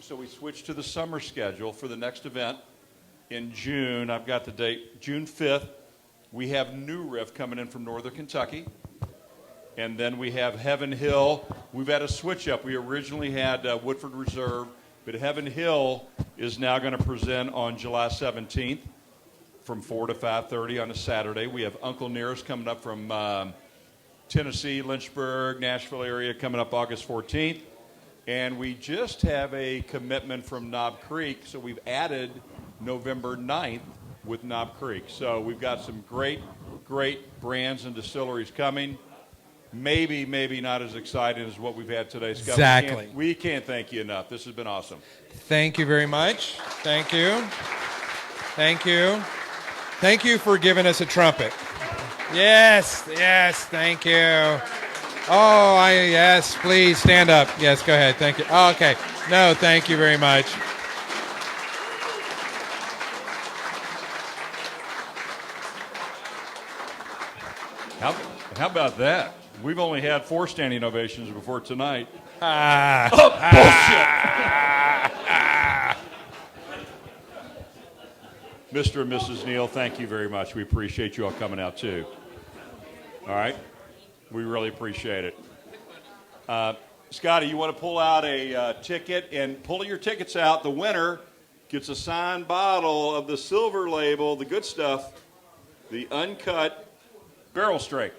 so we switched to the summer schedule for the next event in June. I've got the date, June 5th. We have New Riff coming in from Northern Kentucky. And then we have Heaven Hill. We've had a switch up. We originally had Woodford Reserve, but Heaven Hill is now going to present on July 17th from 4 to 5:30 on a Saturday. We have Uncle Nearest coming up from Tennessee, Lynchburg, Nashville area coming up August 14th. And we just have a commitment from Knob Creek, so we've added November 9th with Knob Creek. So we've got some great brands and distilleries coming. Maybe not as exciting as what we've had today, Scott. Exactly. We can't thank you enough. This has been awesome. Thank you very much. Thank you. Thank you. Thank you for giving us a trumpet. Yes, thank you. Yes, please stand up. Yes, go ahead. Thank you. Oh, okay. No, thank you very much. How about that? We've only had 4 standing ovations before tonight. Mr. and Mrs. Neal, thank you very much. We appreciate you all coming out, too. All right? We really appreciate it. Scotty, you want to pull out a ticket and pull your tickets out. The winner gets a signed bottle of the silver label, the good stuff, the uncut barrel straight.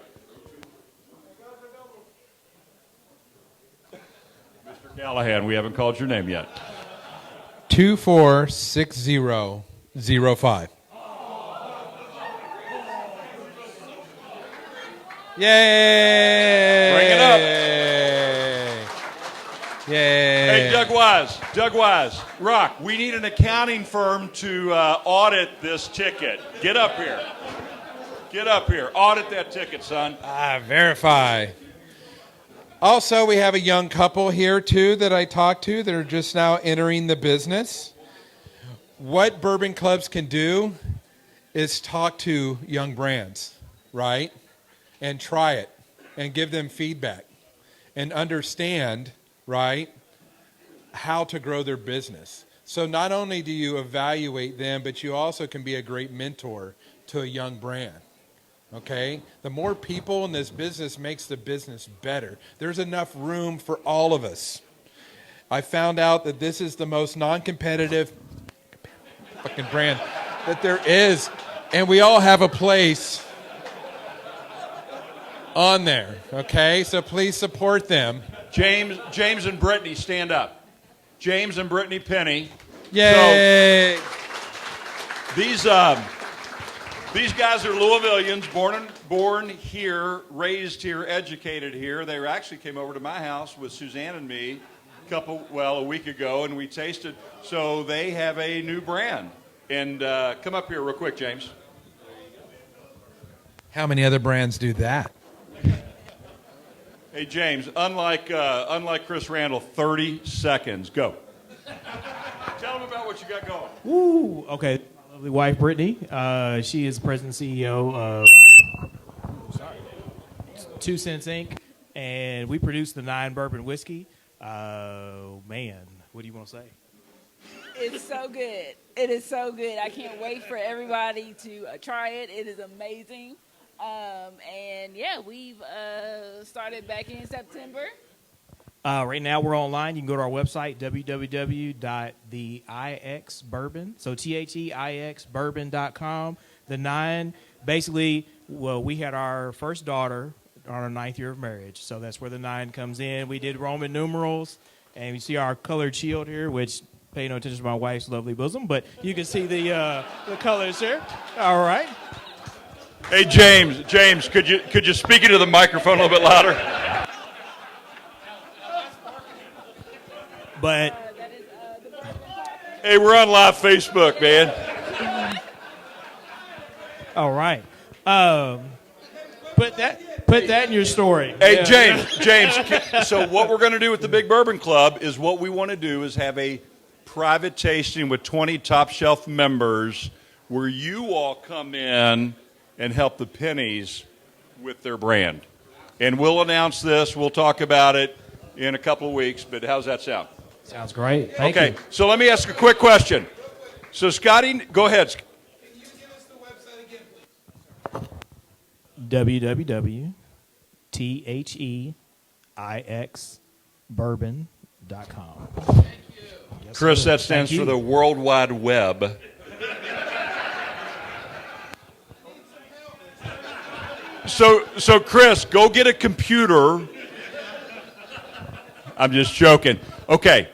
Mr. Callahan, we haven't called your name yet. 246005. Yay! Bring it up. Yay! Hey, Doug Wise, Rock, we need an accounting firm to audit this ticket. Get up here. Audit that ticket, son. Verify. Also, we have a young couple here, too, that I talked to that are just now entering the business. What bourbon clubs can do is talk to young brands, right? And try it and give them feedback and understand, right, how to grow their business. So not only do you evaluate them, but you also can be a great mentor to a young brand. Okay? The more people in this business makes the business better. There's enough room for all of us. I found out that this is the most non-competitive fucking brand that there is. And we all have a place on there. Okay? So please support them. James and Brittany, stand up. James and Brittany Penny. Yay! So, these guys are Louisvillians, born here, raised here, educated here. They actually came over to my house with Suzanne and me a week ago, and we tasted. So they have a new brand. And come up here real quick, James. How many other brands do that? Hey, James, unlike Chris Randall, 30 seconds. Go. Tell them about what you got going. Woo! Okay, my lovely wife Brittany. She is president and CEO of 2 Cents Inc. And we produce the 9 bourbon whiskey. Man, what do you want to say? It's so good. It is so good. I can't wait for everybody to try it. It is amazing. And yeah, we've started back in September. Right now we're online. You can go to our website, www.theixbourbon, so THEIXbourbon.com. The 9, basically, well, we had our first daughter on our 9th year of marriage, so that's where the 9 comes in. We did Roman numerals, and you see our colored shield here, which pay no attention to my wife's lovely bosom, but you can see the colors here. All right. Hey, James, could you speak into the microphone a little bit louder? But Hey, we're on live Facebook, man. all right. Put that in your story. Hey, Yeah. James. So what we're going to do with the Big Bourbon Club is what we want to do is have a private tasting with 20 top shelf members where you all come in and help the pennies with their brand. And we'll announce this. We'll talk about it in a couple of weeks. But how's that sound? Sounds great. Thank Okay, you. so let me ask a quick question. So, Scotty, go ahead. Can you give us the website again, please? www.theixbourbon.com. Chris, that stands Thank for you. the World Wide Web. So Chris, go get a computer. I'm just joking. Okay.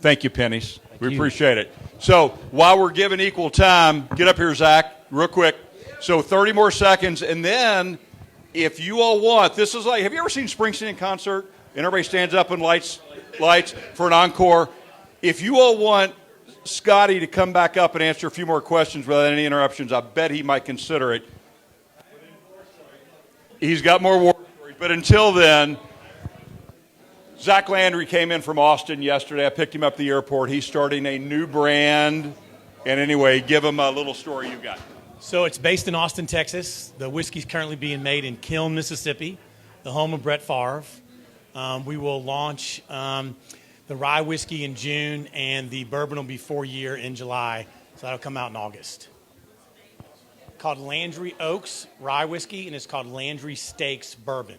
Thank you, pennies. We appreciate it. So while we're giving equal time, get up here, Zach, real quick. So 30 more seconds, and then if you all want, this is like, have you ever seen Springsteen in concert? And everybody stands up and lights for an encore. If you all want Scotty to come back up and answer a few more questions without any interruptions, I bet he might consider it. He's got more war stories, but until then, Zach Landry came in from Austin yesterday. I picked him up at the airport. He's starting a new brand. And anyway, give him a little story you got. So it's based in Austin, Texas. The whiskey's currently being made in Kiln, Mississippi, the home of Brett Favre. We will launch the rye whiskey in June, and the bourbon will be 4-year in July. So that'll come out in August. Called Landry Oaks Rye Whiskey, and it's called Landry Stakes Bourbon.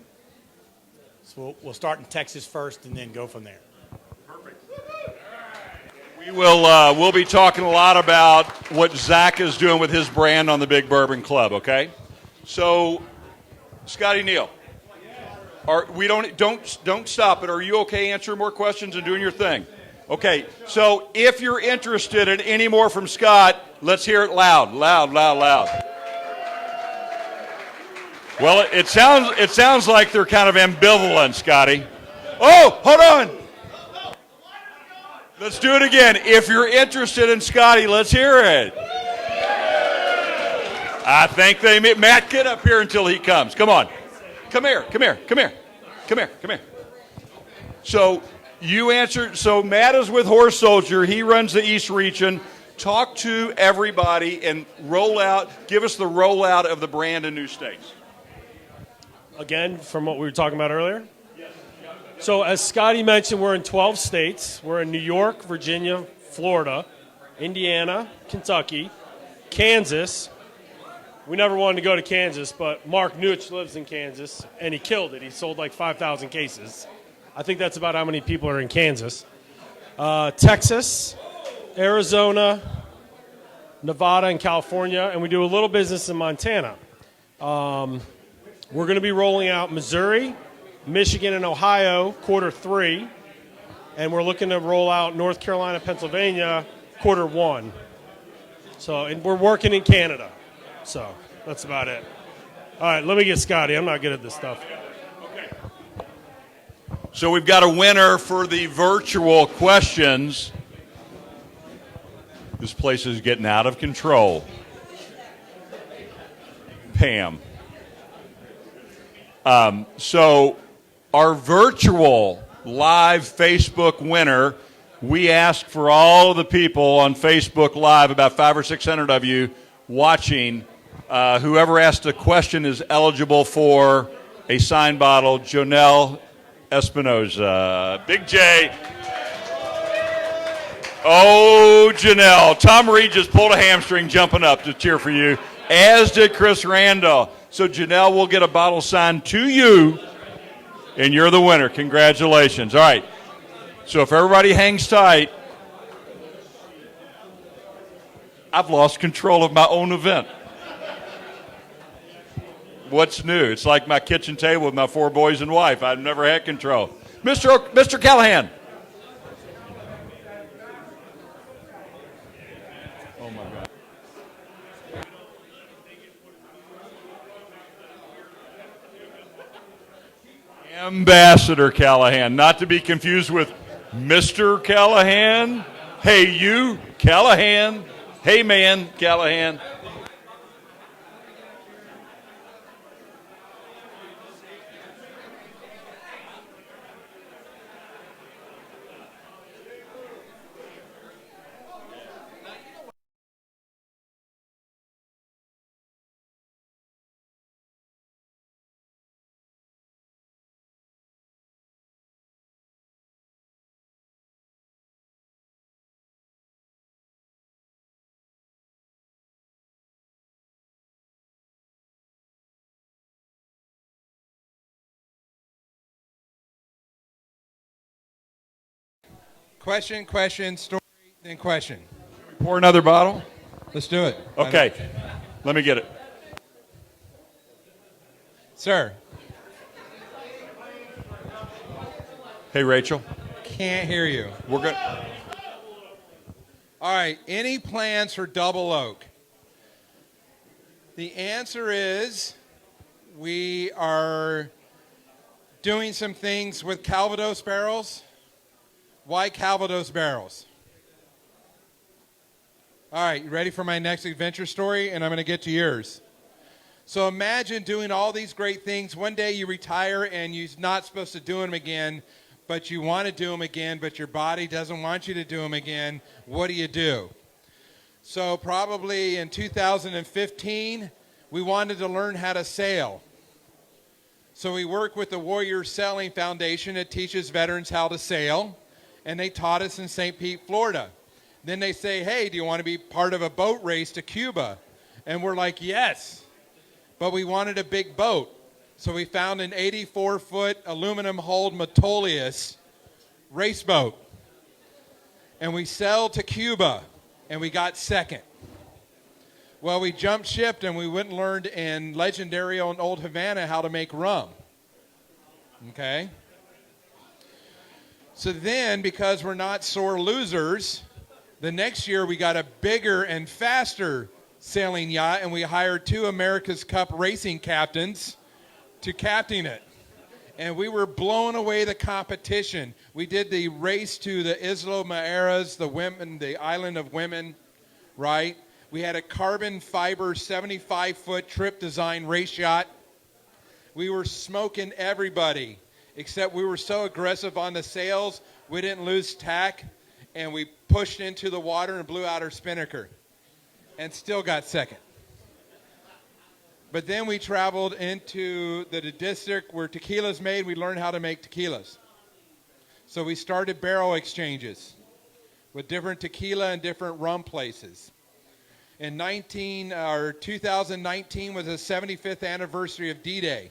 So we'll start in Texas first and then go from there. Perfect. We We'll be talking a lot about what Zach is doing with his brand on the Big Bourbon Club, okay? So, Scotty Neal, don't stop it. Are you okay answering more questions and doing your thing? Okay, so if you're interested in any more from Scott, let's hear it loud. Well, it sounds like they're kind of ambivalent, Scotty. Oh, hold on. Let's do it again. If you're interested in Scotty, let's hear it. I think they may. Matt, get up here until he comes. Come on. Come here. So you answered. So Matt is with Horse Soldier. He runs the East Region. Talk to everybody and give us the rollout of the brand in new states. Again, from what we were talking about earlier? So as Scotty mentioned, we're in 12 states. We're in New York, Virginia, Florida, Indiana, Kentucky, Kansas. We never wanted to go to Kansas, but Mark Nuich lives in Kansas, and he killed it. He sold like 5,000 cases. I think that's about how many people are in Kansas. Texas, Arizona, Nevada, and California, and we do a little business in Montana. We're going to be rolling out Missouri, Michigan, and Ohio Q3, and we're looking to roll out North Carolina, Pennsylvania Q1. So, and we're working in Canada. So that's about it. All right, let me get Scotty. I'm not good at this stuff. Okay. So we've got a winner for the virtual questions. This place is getting out of control. Pam. So our virtual live Facebook winner, we asked for all of the people on Facebook Live, about 500 or 600 of you watching. Whoever asked a question is eligible for a signed bottle. Jonelle Espinoza. Big J. Oh, Janelle. Tom Reed just pulled a hamstring jumping up to cheer for you, as did Chris Randall. So Janelle will get a bottle signed to you, and you're the winner. Congratulations. All right. So if everybody hangs tight, I've lost control of my own event. What's new? It's like my kitchen table with my 4 boys and wife. I've never had control. Mr. Callahan. Oh, my God. Ambassador Callahan, not to be confused with Mr. Callahan. Hey, you, Callahan. Hey, man, Callahan. Question, story, then question. Pour another bottle? Let's do it. Okay. Let me get it. Sir. Hey, Rachel. Can't hear you. We're good. All right. Any plans for Double Oak? The answer is we are doing some things with Calvados barrels. Why Calvados barrels? All right, you ready for my next adventure story? And I'm going to get to yours. So imagine doing all these great things. One day you retire and you're not supposed to do them again, but you want to do them again, but your body doesn't want you to do them again. What do? So probably in 2015, we wanted to learn how to sail. So we work with the Warrior Sailing Foundation that teaches veterans how to sail. And they taught us in St. Pete, Florida. Then they say, hey, do you want to be part of a boat race to Cuba? And we're like, yes. But we wanted a big boat. So we found an 84-foot aluminum-hulled Metolius race boat. and we sailed to Cuba, and we got second. Well, we jumped ship, and we went and learned in legendary old Havana how to make rum. Okay? So then, because we're not sore losers, the next year we got a bigger and faster sailing yacht, and we hired 2 America's Cup racing captains to captain it. And we were blowing away the competition. We did the race to the Isla Mujeres, the island of women, right? We had a carbon fiber 75-foot trip design race yacht. We were smoking everybody, except we were so aggressive on the sails, we didn't lose tack, and we pushed into the water and blew out our spinnaker, and still got second. But then we traveled into the district where tequila's made. We learned how to make tequilas. So we started barrel exchanges with different tequila and different rum places. In 2019 was the 75th anniversary of D-Day.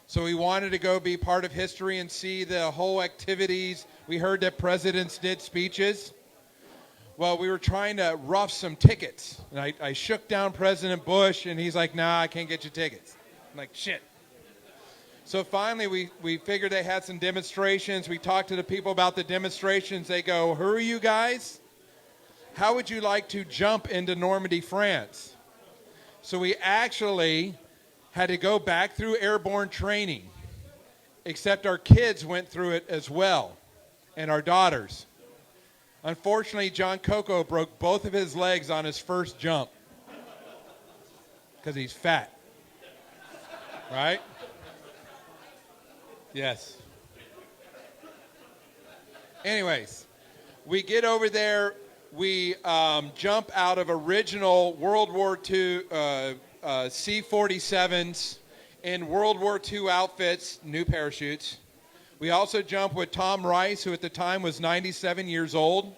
So we wanted to go be part of history and see the whole activities. We heard that presidents did speeches. Well, we were trying to rough some tickets. And I shook down President Bush, and he's like, nah, I can't get you tickets. I'm like, shit. So finally, we figured they had some demonstrations. We talked to the people about the demonstrations. They go, who are you guys? How would you like to jump into Normandy, France? So we actually had to go back through airborne training, except our kids went through it as well, and our daughters. Unfortunately, John Coco broke both of his legs on his first jump because he's fat, right? Yes. Anyways, we get over there. We jump out of original World War II C-47s in World War II outfits, new parachutes. We also jump with Tom Rice, who at the time was 97 years old.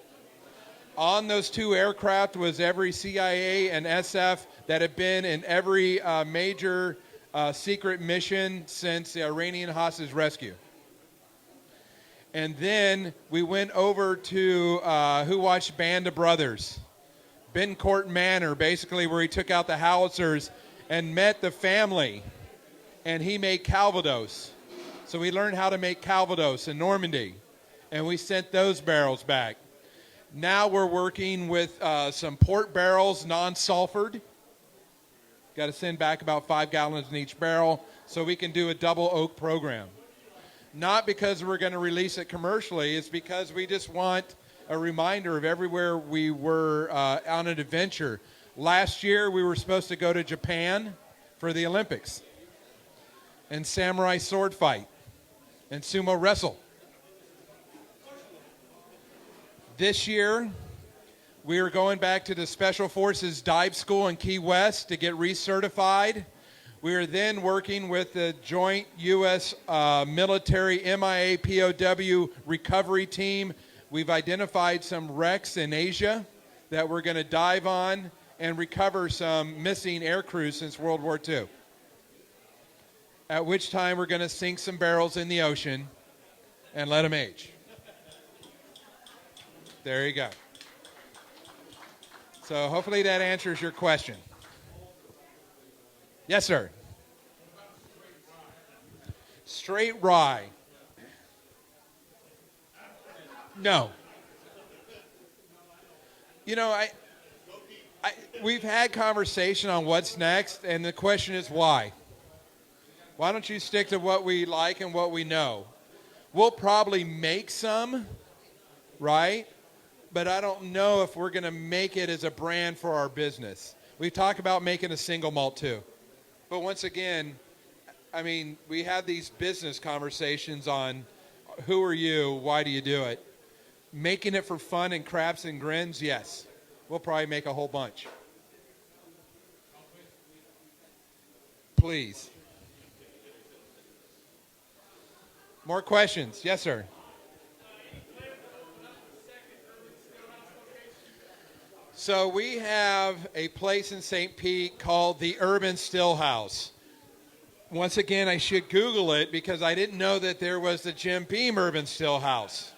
On those 2 aircraft was every CIA and SF that had been in every major secret mission since the Iranian hostage rescue. And then we went over to, who watched Band of Brothers? Bencourt Manor, basically where he took out the howitzers and met the family, and he made Calvados. So we learned how to make Calvados in Normandy, and we sent those barrels back. Now we're working with some port barrels, non-sulfured. Got to send back about 5 gallons in each barrel so we can do a double oak program. Not because we're going to release it commercially, it's because we just want a reminder of everywhere we were on an adventure. Last year, we were supposed to go to Japan for the Olympics and samurai sword fight and sumo wrestle. This year, we are going back to the Special Forces Dive School in Key West to get recertified. We are then working with the joint U.S. military MIA POW recovery team. We've identified some wrecks in Asia that we're going to dive on and recover some missing air crews since World War II. At which time we're going to sink some barrels in the ocean and let them age. There you go. So hopefully that answers your question. Yes, sir. Straight rye. No. You know, we've had conversation on what's next, and the question is why? Why don't you stick to what we like and what we know? We'll probably make some, right? But I don't know if we're going to make it as a brand for our business. We talk about making a single malt too. But once again, I mean, we have these business conversations on who are you, why do you do it? Making it for fun and craps and grins, yes. We'll probably make a whole bunch. Please. More questions? Yes, sir. So we have a place in St. Pete called the Urban Stillhouse. Once again, I should Google it because I didn't know that there was the Jim Beam Urban Stillhouse.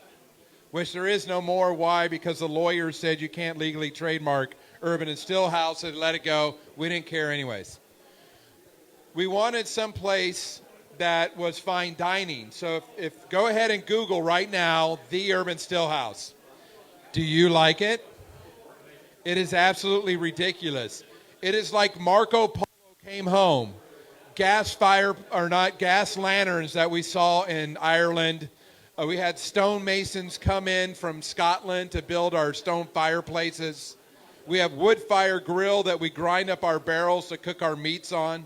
which there is no more. Why? Because the lawyer said you can't legally trademark Urban and Still House and let it go. We didn't care anyways. We wanted some place that was fine dining. So if go ahead and Google right now, the Urban Still House. Do you like it? It is absolutely ridiculous. It is like Marco Polo came home. Gas lanterns that we saw in Ireland. We had stonemasons come in from Scotland to build our stone fireplaces. We have wood fire grill that we grind up our barrels to cook our meats on.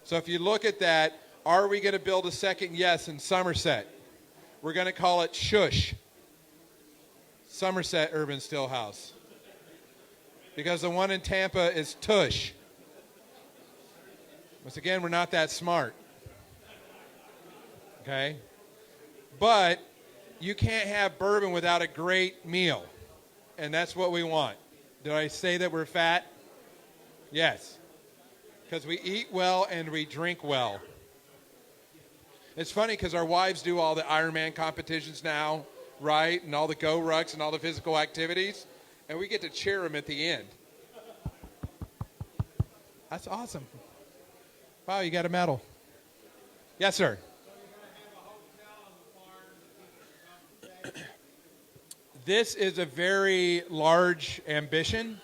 So if you look at that, are we going to build a second? Yes, in Somerset. We're going to call it Shush. Somerset Urban Still House. Because the one in Tampa is Tush. Once again, we're not that smart. Okay? But you can't have bourbon without a great meal. And that's what we want. Did I say that we're fat? Yes. Because we eat well and we drink well. It's funny because our wives do all the Ironman competitions now, right? And all the go rucks and all the physical activities. And we get to cheer them at the end. That's awesome. Wow, you got a medal. Yes, sir. This is a very large ambition.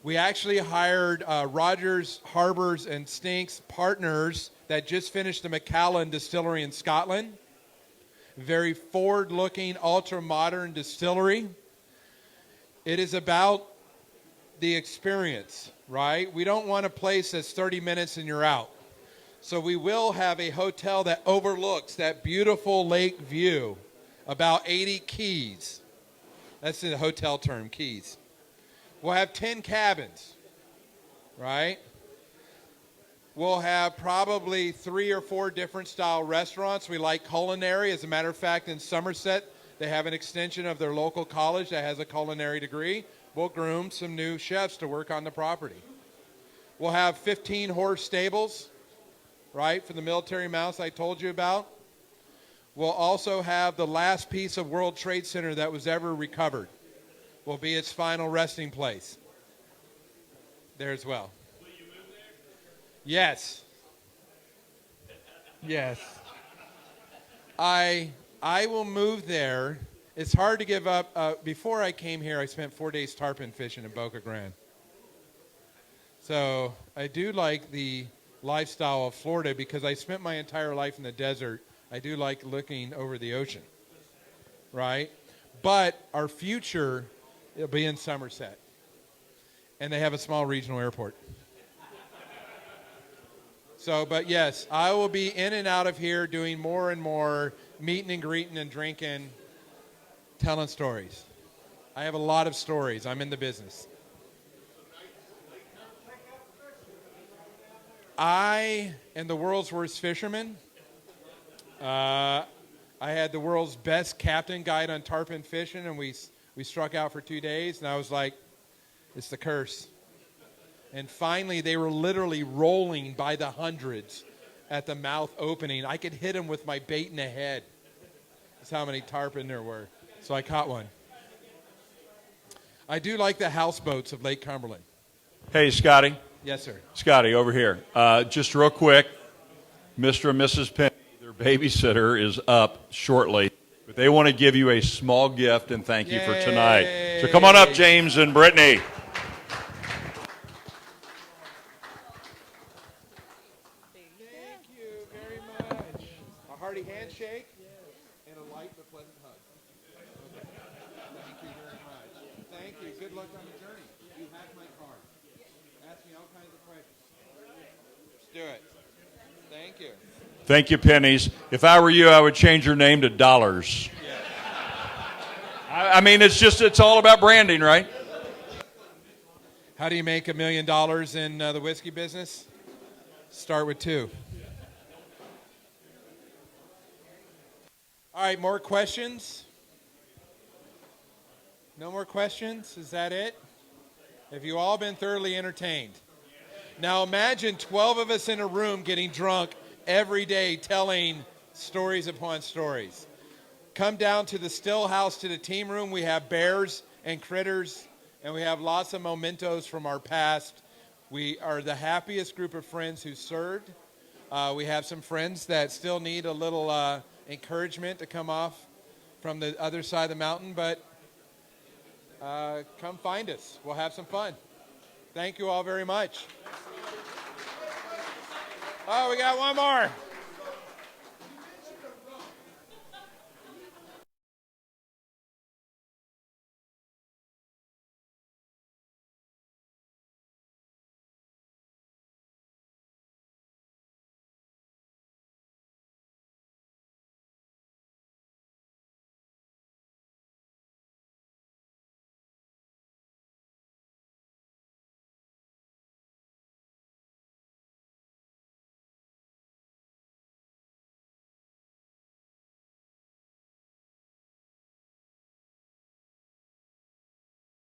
We actually hired Rogers, Harbors, and Stinks partners that just finished the Macallan distillery in Scotland. Very forward-looking, ultra-modern distillery. It is about the experience, right? We don't want a place that's 30 minutes and you're out. So we will have a hotel that overlooks that beautiful lake view, about 80 keys. That's the hotel term, keys. We'll have 10 cabins, right? We'll have probably 3 or 4 different style restaurants. We like culinary. As a matter of fact, in Somerset, they have an extension of their local college that has a culinary degree. We'll groom some new chefs to work on the property. We'll have 15 horse stables, right, for the military mounts I told you about. We'll also have the last piece of World Trade Center that was ever recovered. Will be its final resting place. There as well. Will you move there? Yes. Yes. I will move there. It's hard to give up. Before I came here, I spent 4 days tarpon fishing in Boca Grande. So I do like the lifestyle of Florida because I spent my entire life in the desert. I do like looking over the ocean, right? But our future, it'll be in Somerset. And they have a small regional airport. So, but yes, I will be in and out of here doing more and more meeting and greeting and drinking, telling stories. I have a lot of stories. I'm in the business. I am the world's worst fisherman. I had the world's best captain guide on tarpon fishing, and we struck out for 2 days, and I was like, it's the curse. And finally, they were literally rolling by the hundreds at the mouth opening. I could hit them with my bait in the head. That's how many tarpon there were. So I caught one. I do like the houseboats of Lake Cumberland. Hey, Scotty. Yes, sir. Scotty, over here. Just real quick, Mr. and Mrs. Penny, their babysitter is up shortly. But they want to give you a small gift and thank you for tonight. So come on up, James and Brittany. Thank you very much. A hearty handshake and a light but pleasant hug. Okay. Thank you very much. Thank you. Good luck on the journey. You have my card. Ask me all kinds of questions. Let's do it. Thank you. Thank you, pennies. If I were you, I would change your name to dollars. Yeah. I mean, it's all about branding, right? How do you make $1 million in the whiskey business? Start with 2. All right, more questions? No more questions? Is that it? Have you all been thoroughly entertained? Now imagine 12 of us in a room getting drunk every day telling stories upon stories. come down to the still house, to the team room. We have bears and critters, and we have lots of mementos from our past. We are the happiest group of friends who served. We have some friends that still need a little encouragement to come off from the other side of the mountain, but come find us. We'll have some fun. Thank you all very much. Oh, we got one more.